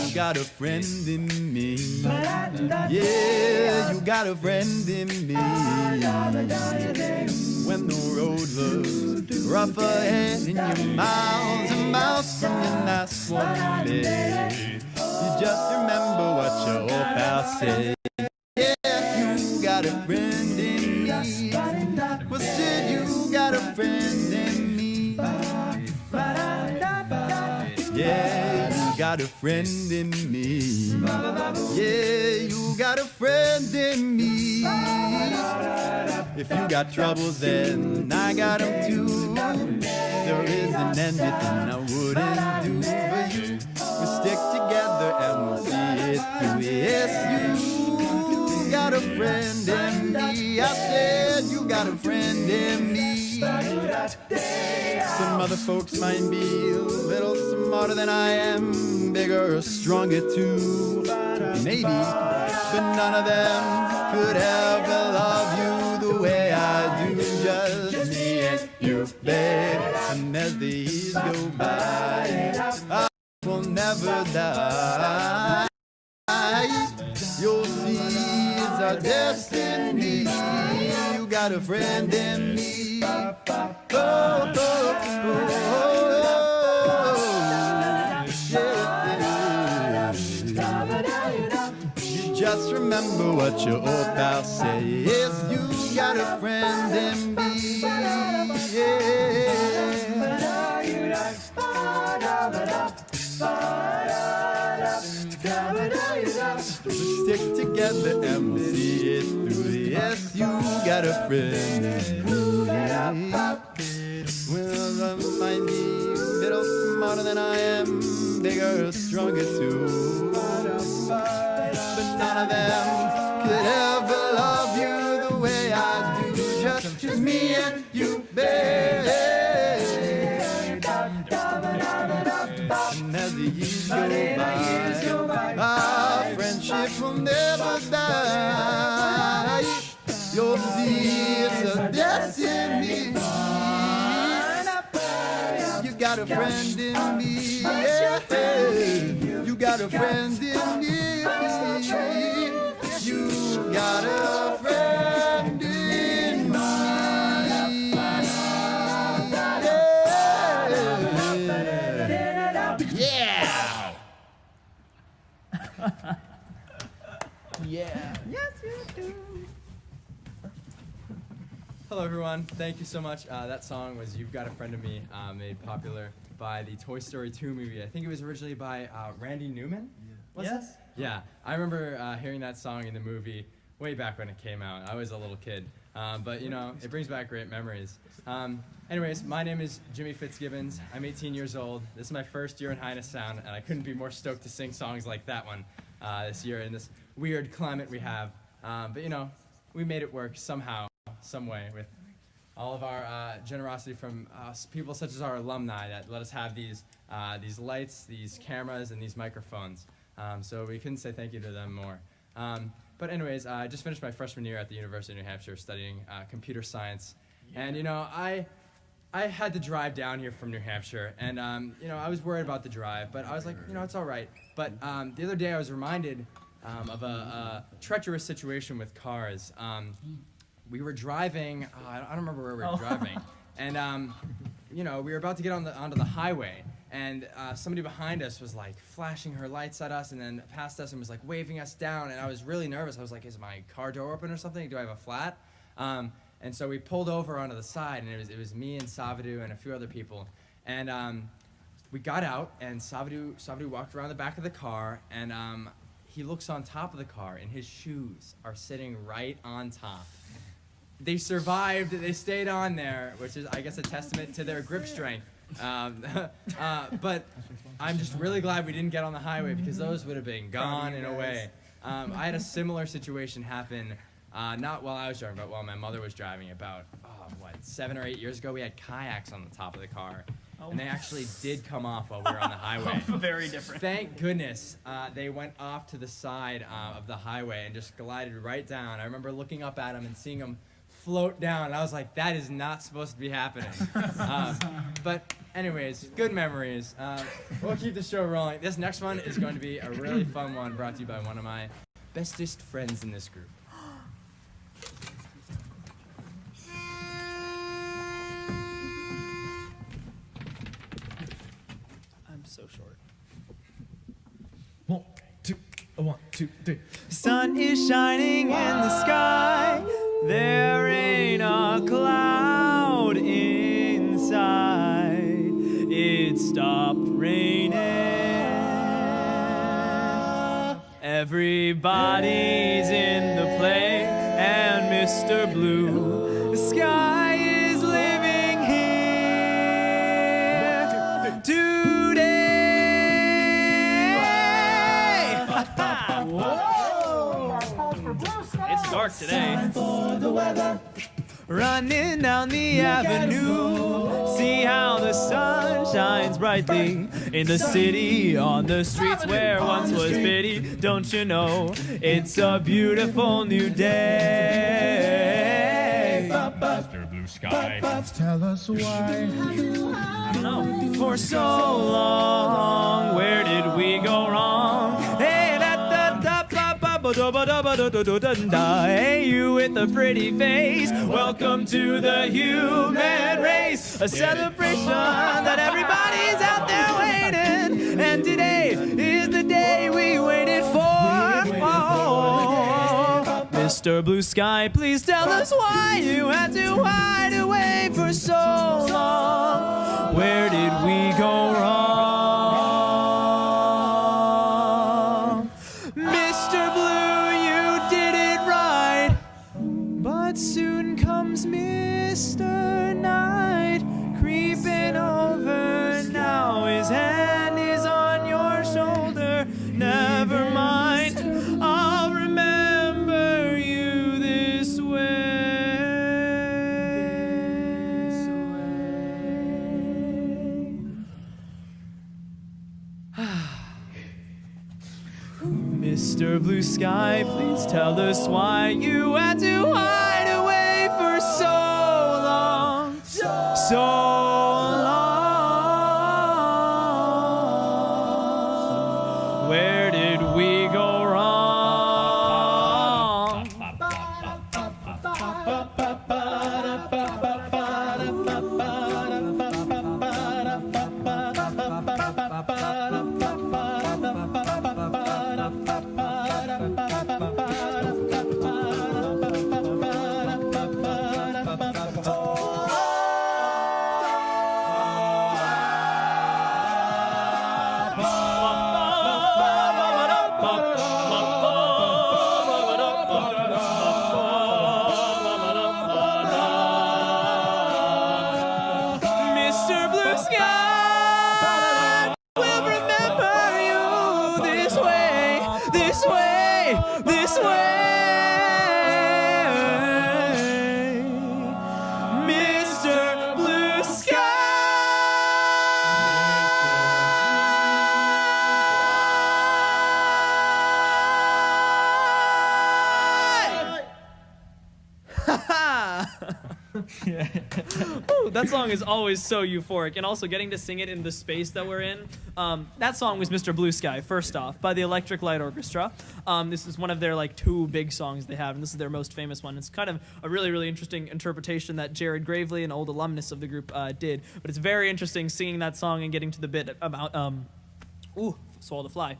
You got a friend in me. Yeah, you got a friend in me. When the road looks rough ahead and you're miles and miles from your nice woman bed, you just remember what your old pal said. Yeah, you got a friend in me. Well, said you got a friend in me. Yeah, you got a friend in me. Yeah, you got a friend in me. If you got troubles, then I got them too. There isn't anything I wouldn't do for you. We stick together and we'll see it through. Yes, you got a friend in me. I said you got a friend in me. Some other folks might be a little smarter than I am, bigger or stronger too, maybe, but none of them could ever love you the way I do. Just me and you, babe. And as the years go by, I will never die. You'll see it's our destiny. You got a friend in me. Oh, oh, oh, yeah. You just remember what your old pal said. Yes, you got a friend in me. Yeah. Stick together and we'll see it through. Yes, you got a friend in me. Well, I might be a little smarter than I am, bigger, stronger too. But none of them could ever love you the way I do. Just me and you, baby. And as the years go by, our friendship will never die. You'll see it's a destiny. You got a friend in me. Yeah. You got a friend in me. You got a friend in me. Yeah. Yeah. Hello, everyone. Thank you so much. That song was "You've Got a Friend in Me," made popular by the Toy Story 2 movie. I think it was originally by Randy Newman. Was it? Yeah. I remember hearing that song in the movie way back when it came out. I was a little kid, but you know, it brings back great memories. Anyways, my name is Jimmy Fitzgibbons. I'm 18 years old. This is my first year in Hyannis Sound, and I couldn't be more stoked to sing songs like that one this year in this weird climate we have. But you know, we made it work somehow, some way, with all of our generosity from people such as our alumni that let us have these lights, these cameras, and these microphones. So we couldn't say thank you to them more. But anyways, I just finished my freshman year at the University of New Hampshire studying computer science. And you know, I had to drive down here from New Hampshire, and you know, I was worried about the drive, but I was like, you know, it's all right. But the other day I was reminded of a treacherous situation with cars. We were driving, I don't remember where we were driving, and you know, we were about to get onto the highway, and somebody behind us was like flashing her lights at us and then past us and was like waving us down, and I was really nervous. I was like, is my car door open or something? Do I have a flat? And so we pulled over onto the side, and it was me and Savadu and a few other people, and we got out, and Savadu walked around the back of the car, and he looks on top of the car, and his shoes are sitting right on top. They survived, they stayed on there, which is, I guess, a testament to their grip strength. But I'm just really glad we didn't get on the highway, because those would have been gone in a way. I had a similar situation happen, not while I was driving, but while my mother was driving about, 7 or 8 years ago. We had kayaks on the top of the car, and they actually did come off while we were on the highway. Very different. Thank goodness they went off to the side of the highway and just glided right down. I remember looking up at them and seeing them float down, and I was like, that is not supposed to be happening. But anyways, good memories. We'll keep the show rolling. This next one is going to be a really fun one, brought to you by one of my bestest friends in this group. I'm so short. 1, 2, 1, 2, 3. Sun is shining in the sky. There ain't a cloud inside. It stopped raining. Everybody's in the play, and Mr. Blue Sky is living here today. It's dark today. Running down the avenue, see how the sun shines brightly in the city, on the streets where once was pity. Don't you know it's a beautiful new day? Mr. Blue Sky. Tell us why. For so long, where did we go wrong? Hey, hey, you with the pretty face, welcome to the human race. A celebration that everybody's out there waiting, and today is the day we waited for. Oh, Mr. Blue Sky, please tell us why you had to hide away for so long. Where did we go wrong? Mr. Blue Sky, please tell us why you had to hide away for so long. So long. Where did we go wrong? Mr. Blue Sky, we'll remember you this way, this way, this way. Mr. Blue Sky. Ooh, that song is always so euphoric, and also getting to sing it in the space that we're in. That song was Mr. Blue Sky, first off, by the Electric Light Orchestra. This is one of their like 2 big songs they have, and this is their most famous one. It's kind of a really, really interesting interpretation that Jared Gravely, an old alumnus of the group, did. But it's very interesting singing that song and getting to the bit about swallow the fly.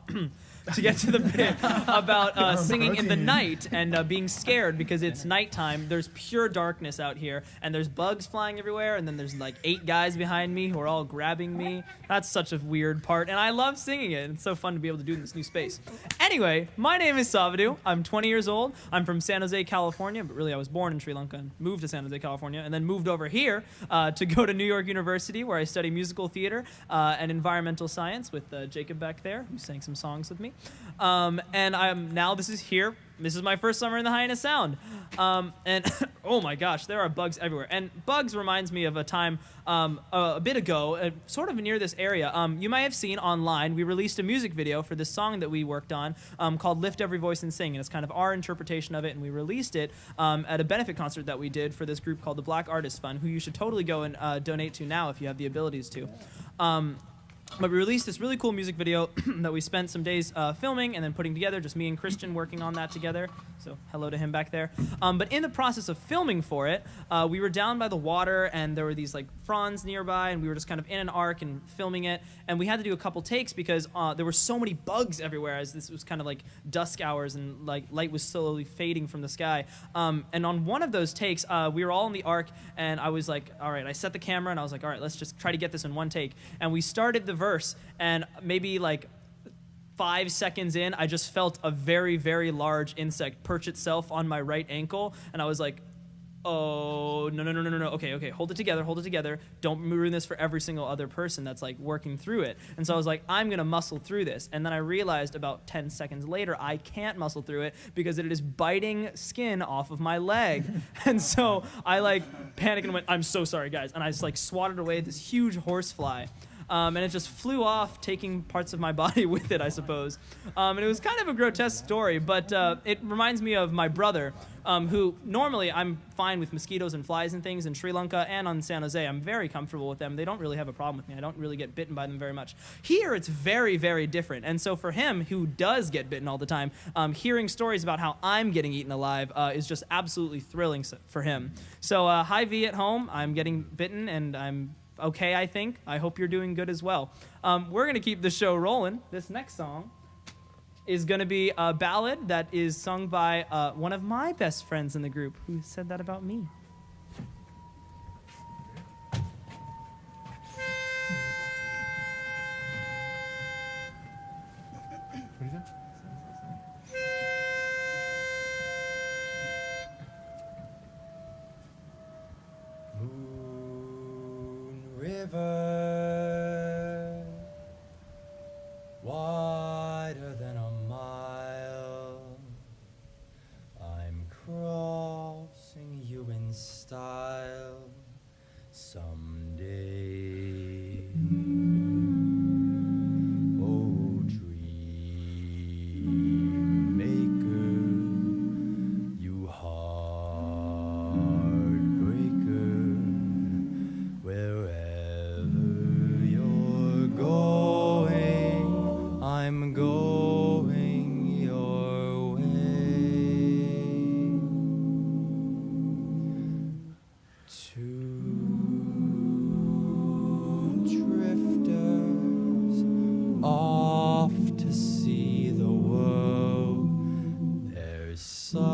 To get to the bit about singing in the night and being scared because it's nighttime. There's pure darkness out here, and there's bugs flying everywhere, and then there's like 8 guys behind me who are all grabbing me. That's such a weird part, and I love singing it. It's so fun to be able to do it in this new space. Anyway, my name is Savadu. I'm 20 years old. I'm from San Jose, California, but really I was born in Sri Lanka and moved to San Jose, California, and then moved over here to go to New York University, where I study musical theater and environmental science with Jacob back there, who sang some songs with me. And this is here. This is my first summer in the Hyannis Sound. And oh my gosh, there are bugs everywhere. And bugs reminds me of a time a bit ago, sort of near this area. You might have seen online, we released a music video for this song that we worked on called Lift Every Voice and Sing. And it's kind of our interpretation of it. And we released it at a benefit concert that we did for this group called the Black Artists Fund, who you should totally go and donate to now if you have the abilities to. But we released this really cool music video that we spent some days filming and then putting together, just me and Christian working on that together. So hello to him back there. But in the process of filming for it, we were down by the water, and there were these like fronds nearby, and we were just kind of in an arc and filming it. And we had to do a couple takes because there were so many bugs everywhere, as this was kind of like dusk hours and like light was slowly fading from the sky. And on one of those takes, we were all in the arc, and I was like, all right, I set the camera, and I was like, all right, let's just try to get this in one take. And we started the verse, and maybe like 5 seconds in, I just felt a very, very large insect perch itself on my right ankle, and I was like, oh, no, okay, hold it together, don't ruin this for every single other person that's like working through it. And so I was like, I'm gonna muscle through this, and then I realized about 10 seconds later, I can't muscle through it because it is biting skin off of my leg. And so I like panicked and went, I'm so sorry, guys, and I just like swatted away this huge horsefly. And it just flew off, taking parts of my body with it, I suppose. And it was kind of a grotesque story, but it reminds me of my brother, who normally I'm fine with mosquitoes and flies and things in Sri Lanka and on San Jose. I'm very comfortable with them. They don't really have a problem with me. I don't really get bitten by them very much. Here, it's very, very different. And so for him, who does get bitten all the time, hearing stories about how I'm getting eaten alive is just absolutely thrilling for him. So hi, V at home. I'm getting bitten, and I'm okay, I think. I hope you're doing good as well. We're going to keep the show rolling. This next song is going to be a ballad that is sung by one of my best friends in the group, who said that about me. River, wider than a mile, I'm crossing you in style someday. Oh, dream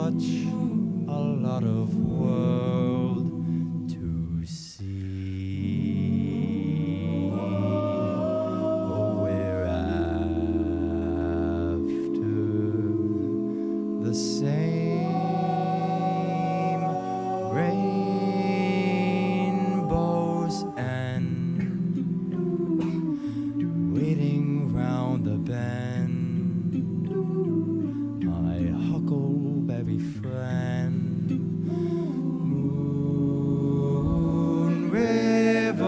such a lot of world to see. Oh, we're after the same rainbows and waiting round the bend. My huckleberry friend, Moon River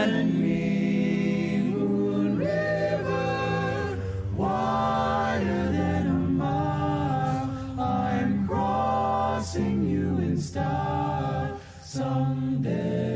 and me. Moon River, wider than a mile. I'm crossing you in style someday.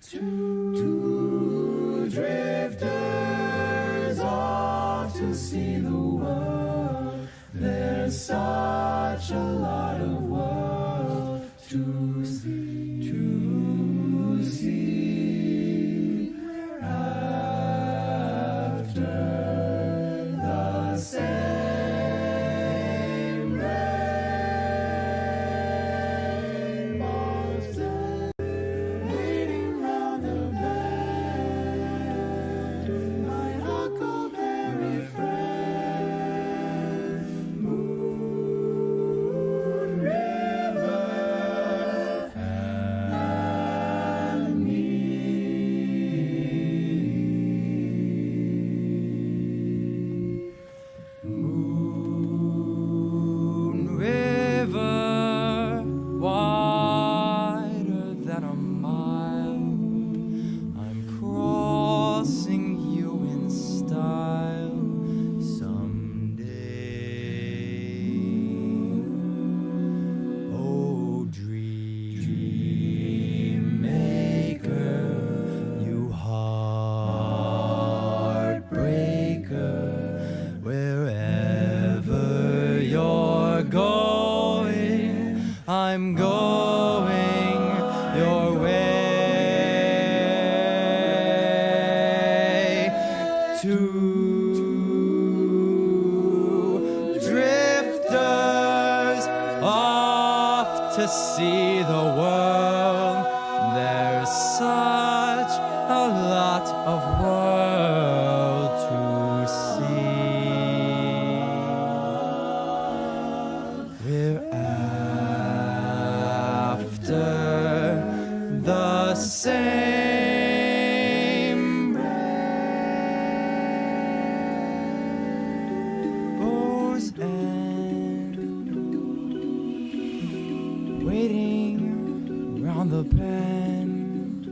Two drifters off to see the world. There's such a lot of world to see. To see. After the same rainbows waiting round the bend. My huckleberry friend, Moon River and me. Moon River, wider than a mile. I'm crossing you in style someday. Oh, dream maker, you heartbreaker, wherever you're going, I'm going your way. Two drifters off to see the world. There's such a lot of world to see. We're after the same rainbows and waiting round the bend.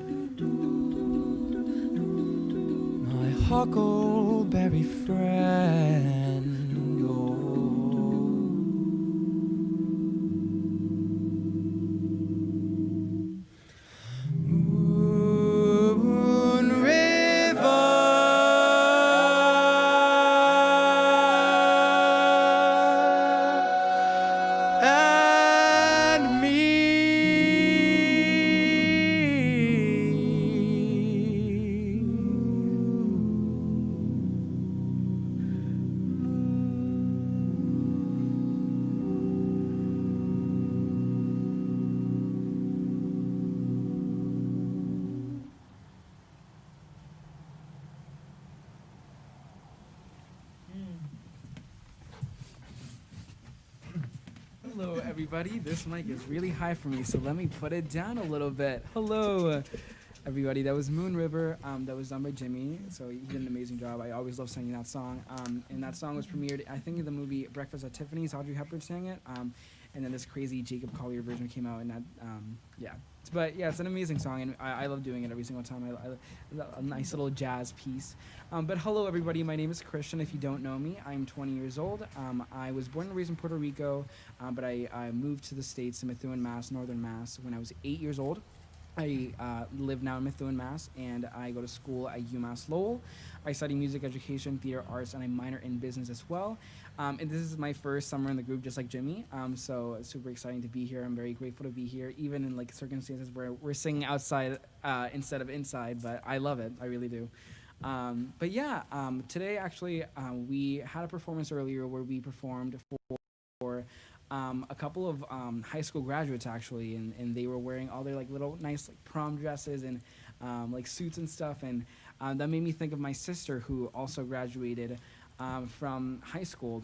My huckleberry friend. Oh. Moon River and me. Hello, everybody. This mic is really high for me, so let me put it down a little bit. Hello, everybody. That was Moon River. That was done by Jimmy, so he did an amazing job. I always love singing that song. And that song was premiered, I think, in the movie Breakfast at Tiffany's. Audrey Hepburn sang it. And then this crazy Jacob Collier version came out, and that, yeah. But yeah, it's an amazing song, and I love doing it every single time. A nice little jazz piece. But hello, everybody. My name is Christian. If you don't know me, I'm 20 years old. I was born and raised in Puerto Rico, but I moved to the States, to Methuen, Mass, Northern Mass, when I was 8 years old. I live now in Methuen, Mass, and I go to school at UMass Lowell. I study music education, theater arts, and I minor in business as well. And this is my first summer in the group, just like Jimmy. So it's super exciting to be here. I'm very grateful to be here, even in like circumstances where we're singing outside instead of inside. But I love it. I really do. But yeah, today actually we had a performance earlier where we performed for a couple of high school graduates actually, and they were wearing all their like little nice like prom dresses and like suits and stuff, and that made me think of my sister who also graduated from high school.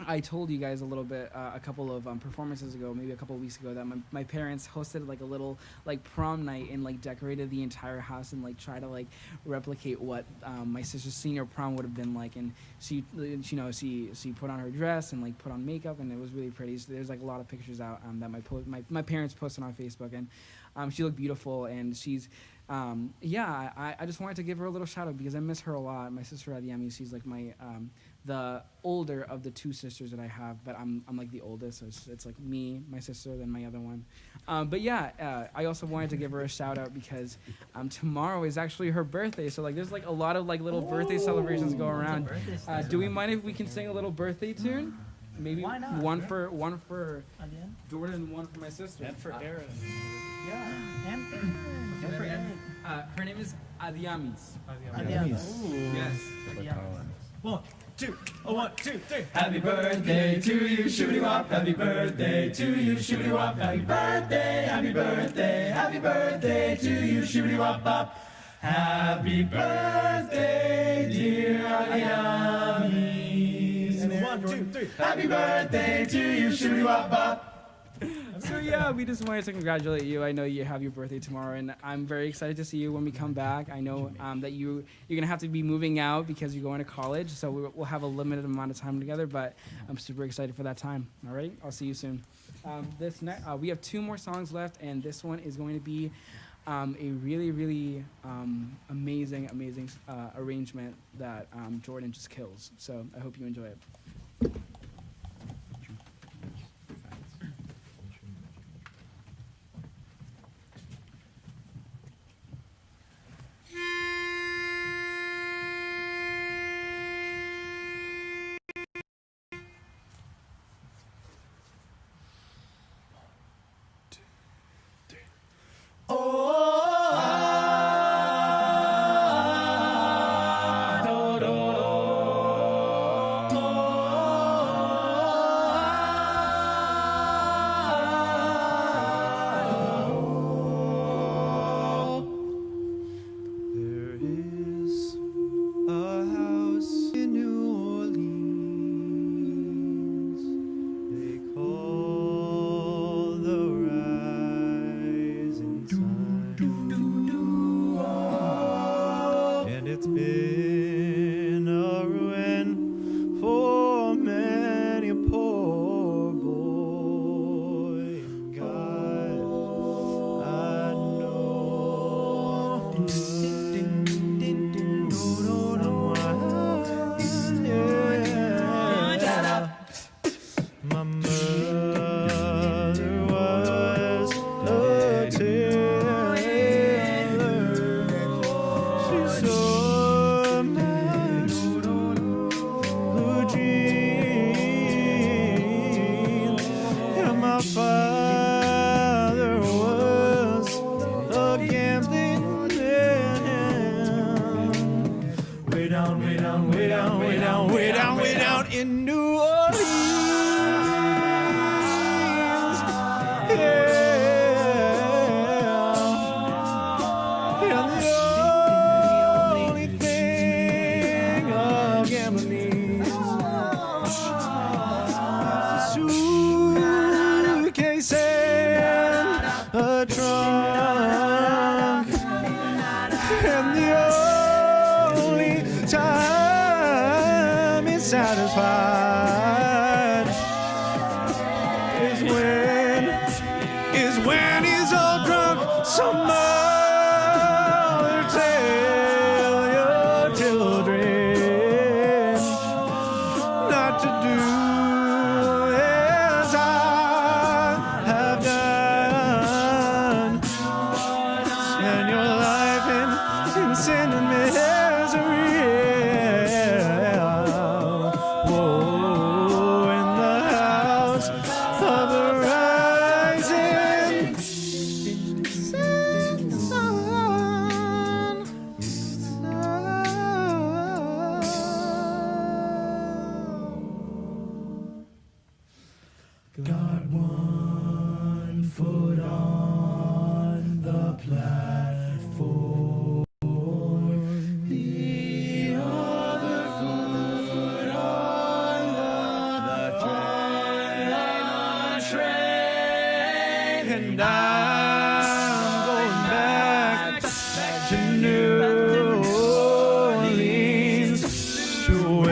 I told you guys a little bit a couple of performances ago, maybe a couple of weeks ago, that my parents hosted like a little like prom night and like decorated the entire house and like try to like replicate what my sister's senior prom would have been like. And she put on her dress and like put on makeup, and it was really pretty. So there's like a lot of pictures out that my parents posted on Facebook, and she looked beautiful. And she's I just wanted to give her a little shout out because I miss her a lot. My sister Hyannis, she's like my the older of the two sisters that I have, but I'm like the oldest, so it's like me, my sister, then my other one. I also wanted to give her a shout out because tomorrow is actually her birthday, so like there's like a lot of like little birthday celebrations going around. Do we mind if we can sing a little birthday tune? Maybe one for Jordan, one for my sister. And for Aaron. Yeah. And for Aaron. Her name is Hyannis. Yes. One, two, oh, 1, 2, 3. Happy birthday to you, shooty wop. Happy birthday to you, shooty wop. Happy birthday, happy birthday, happy birthday to you, shooty wop bop. Happy birthday, dear Hyannis. And 1, 2, 3. Happy birthday to you, shooty wop bop. So yeah, we just wanted to congratulate you. I know you have your birthday tomorrow, and I'm very excited to see you when we come back. I know that you're gonna have to be moving out because you're going to college, so we'll have a limited amount of time together. But I'm super excited for that time. All right, I'll see you soon. We have 2 more songs left, and this one is going to be a really, really amazing arrangement that Jordan just kills. So I hope you enjoy it. Satisfied is when he's all drunk. Some mother tell your children not to do as I have done. And I'm going back to New Orleans to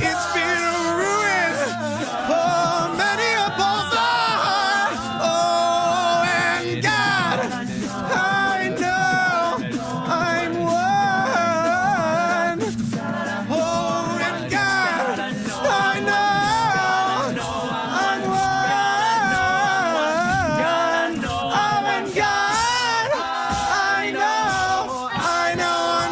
It's been a ruin for many a boulevard. Oh, and God, I know I'm one. Oh, and God, I know I'm one. Oh, and God, I know I'm one.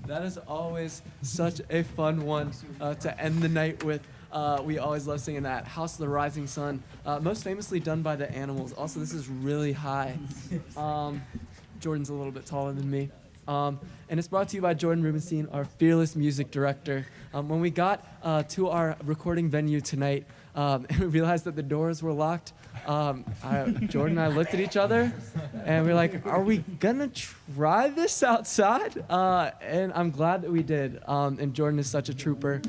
That is always such a fun one to end the night with. We always love singing that. House of the Rising Sun, most famously done by the Animals. Also, this is really high. Jordan's a little bit taller than me. And it's brought to you by Jordan Rubenstein, our fearless music director. When we got to our recording venue tonight and we realized that the doors were locked, Jordan and I looked at each other and we were like, are we gonna try this outside? And I'm glad that we did. And Jordan is such a trooper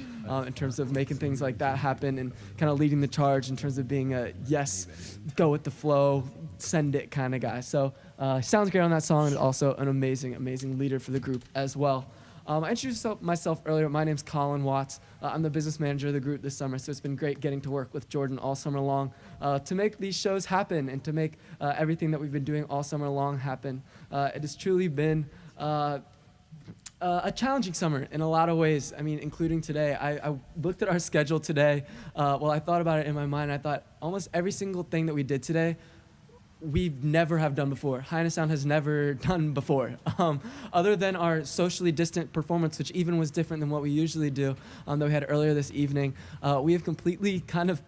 in terms of making things like that happen and kind of leading the charge in terms of being a yes, go with the flow, send it kind of guy. So sounds great on that song, and also an amazing, amazing leader for the group as well. I introduced myself earlier. My name's Colin Watts. I'm the business manager of the group this summer, so it's been great getting to work with Jordan all summer long to make these shows happen and to make everything that we've been doing all summer long happen. It has truly been a challenging summer in a lot of ways. I mean, including today. I looked at our schedule today. I thought about it in my mind. I thought almost every single thing that we did today we never have done before. Hyannis Sound has never done before. Other than our socially distant performance, which even was different than what we usually do, that we had earlier this evening, we have completely kind of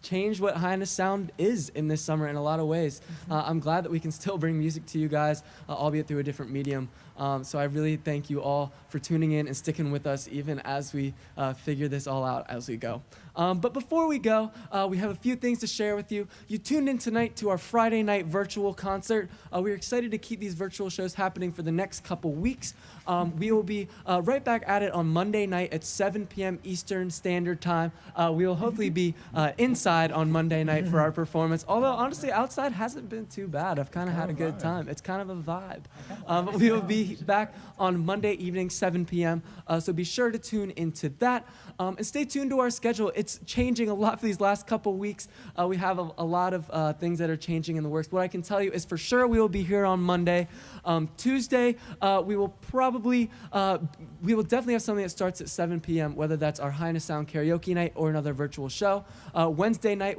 changed what Hyannis Sound is in this summer in a lot of ways. I'm glad that we can still bring music to you guys, albeit through a different medium. So I really thank you all for tuning in and sticking with us even as we figure this all out as we go. But before we go, we have a few things to share with you. You tuned in tonight to our Friday night virtual concert. We're excited to keep these virtual shows happening for the next couple weeks. We will be right back at it on Monday night at 7 p.m. Eastern Standard Time. We will hopefully be inside on Monday night for our performance. Although, honestly, outside hasn't been too bad. I've kind of had a good time. It's kind of a vibe. But we will be back on Monday evening, 7 p.m. So be sure to tune into that. And stay tuned to our schedule. It's changing a lot for these last couple weeks. We have a lot of things that are changing in the works. What I can tell you is for sure we will be here on Monday. Tuesday, we will definitely have something that starts at 7 p.m., whether that's our Hyannis Sound karaoke night or another virtual show. Wednesday night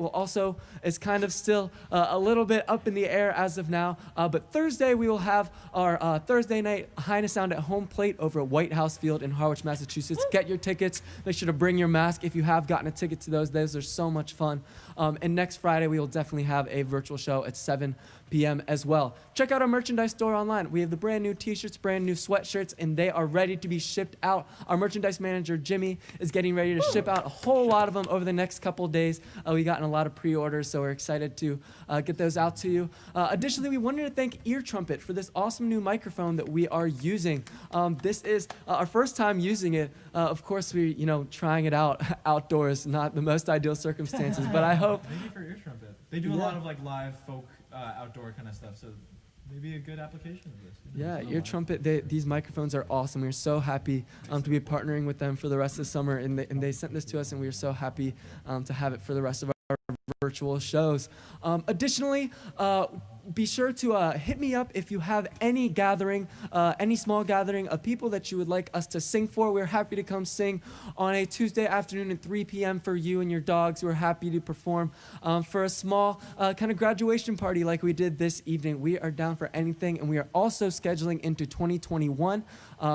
is kind of still a little bit up in the air as of now. But Thursday, we will have our Thursday night Hyannis Sound at home plate over at White House Field in Harwich, Massachusetts. Get your tickets. Make sure to bring your mask if you have gotten a ticket to those. Those are so much fun. And next Friday, we will definitely have a virtual show at 7 p.m. as well. Check out our merchandise store online. We have the brand new t-shirts, brand new sweatshirts, and they are ready to be shipped out. Our merchandise manager, Jimmy, is getting ready to ship out a whole lot of them over the next couple days. We've gotten a lot of pre-orders, so we're excited to get those out to you. Additionally, we wanted to thank Ear Trumpet for this awesome new microphone that we are using. This is our first time using it. Of course, we're trying it out outdoors, not the most ideal circumstances, but I hope. Thank you for Ear Trumpet. They do a lot of live folk outdoor kind of stuff, so maybe a good application of this. Yeah, Ear Trumpet, these microphones are awesome. We're so happy to be partnering with them for the rest of the summer, and they sent this to us, and we are so happy to have it for the rest of our virtual shows. Additionally, be sure to hit me up if you have any gathering, any small gathering of people that you would like us to sing for. We're happy to come sing on a Tuesday afternoon at 3 p.m. for you and your dogs. We're happy to perform for a small kind of graduation party like we did this evening. We are down for anything, and we are also scheduling into 2021.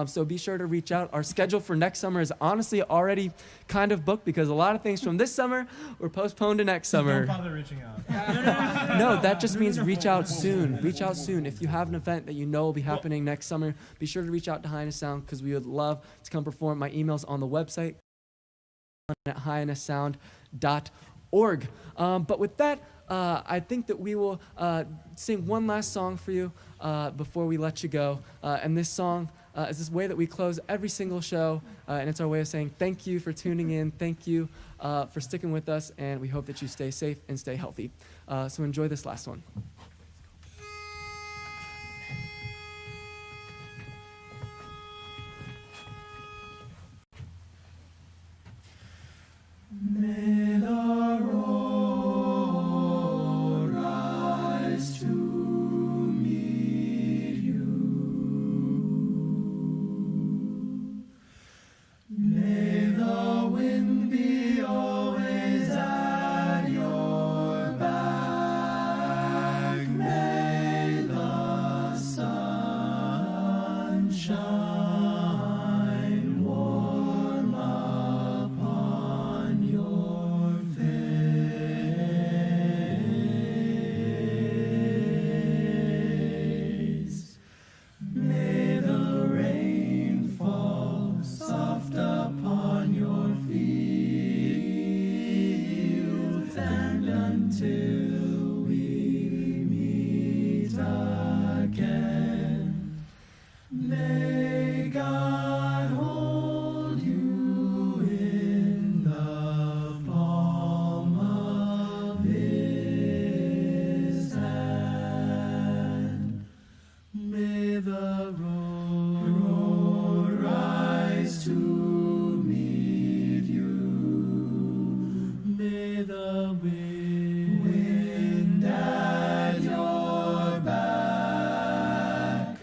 So be sure to reach out. Our schedule for next summer is honestly already kind of booked because a lot of things from this summer were postponed to next summer. Don't bother reaching out. No, that just means reach out soon. Reach out soon. If you have an event that you know will be happening next summer, be sure to reach out to Hyannis Sound because we would love to come perform. My email's on the website at hyannissound.org. But with that, I think that we will sing one last song for you before we let you go. And this song is this way that we close every single show, and it's our way of saying thank you for tuning in, thank you for sticking with us, and we hope that you stay safe and stay healthy. So enjoy this last one. May the road rise to meet you. May the wind be always at your back. May the sun shine warm upon your face. May the rain fall soft upon your fields, and until we meet again, may God hold you in the palm of His hand. May the road rise to meet you. May the wind at your back.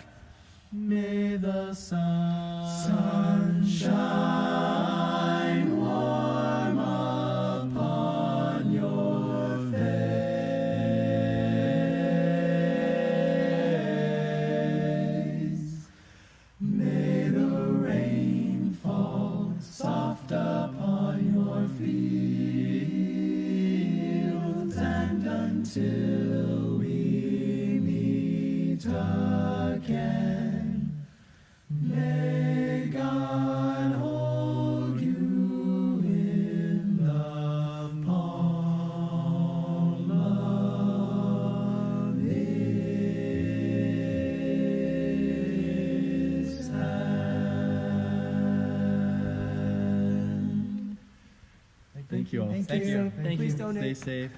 May the sun shine warm upon your face. May the rain fall soft upon your fields, and until we meet again, may God hold you in the palm of His hand. Thank you all. Thank you. Thank Please you. donate. Stay safe.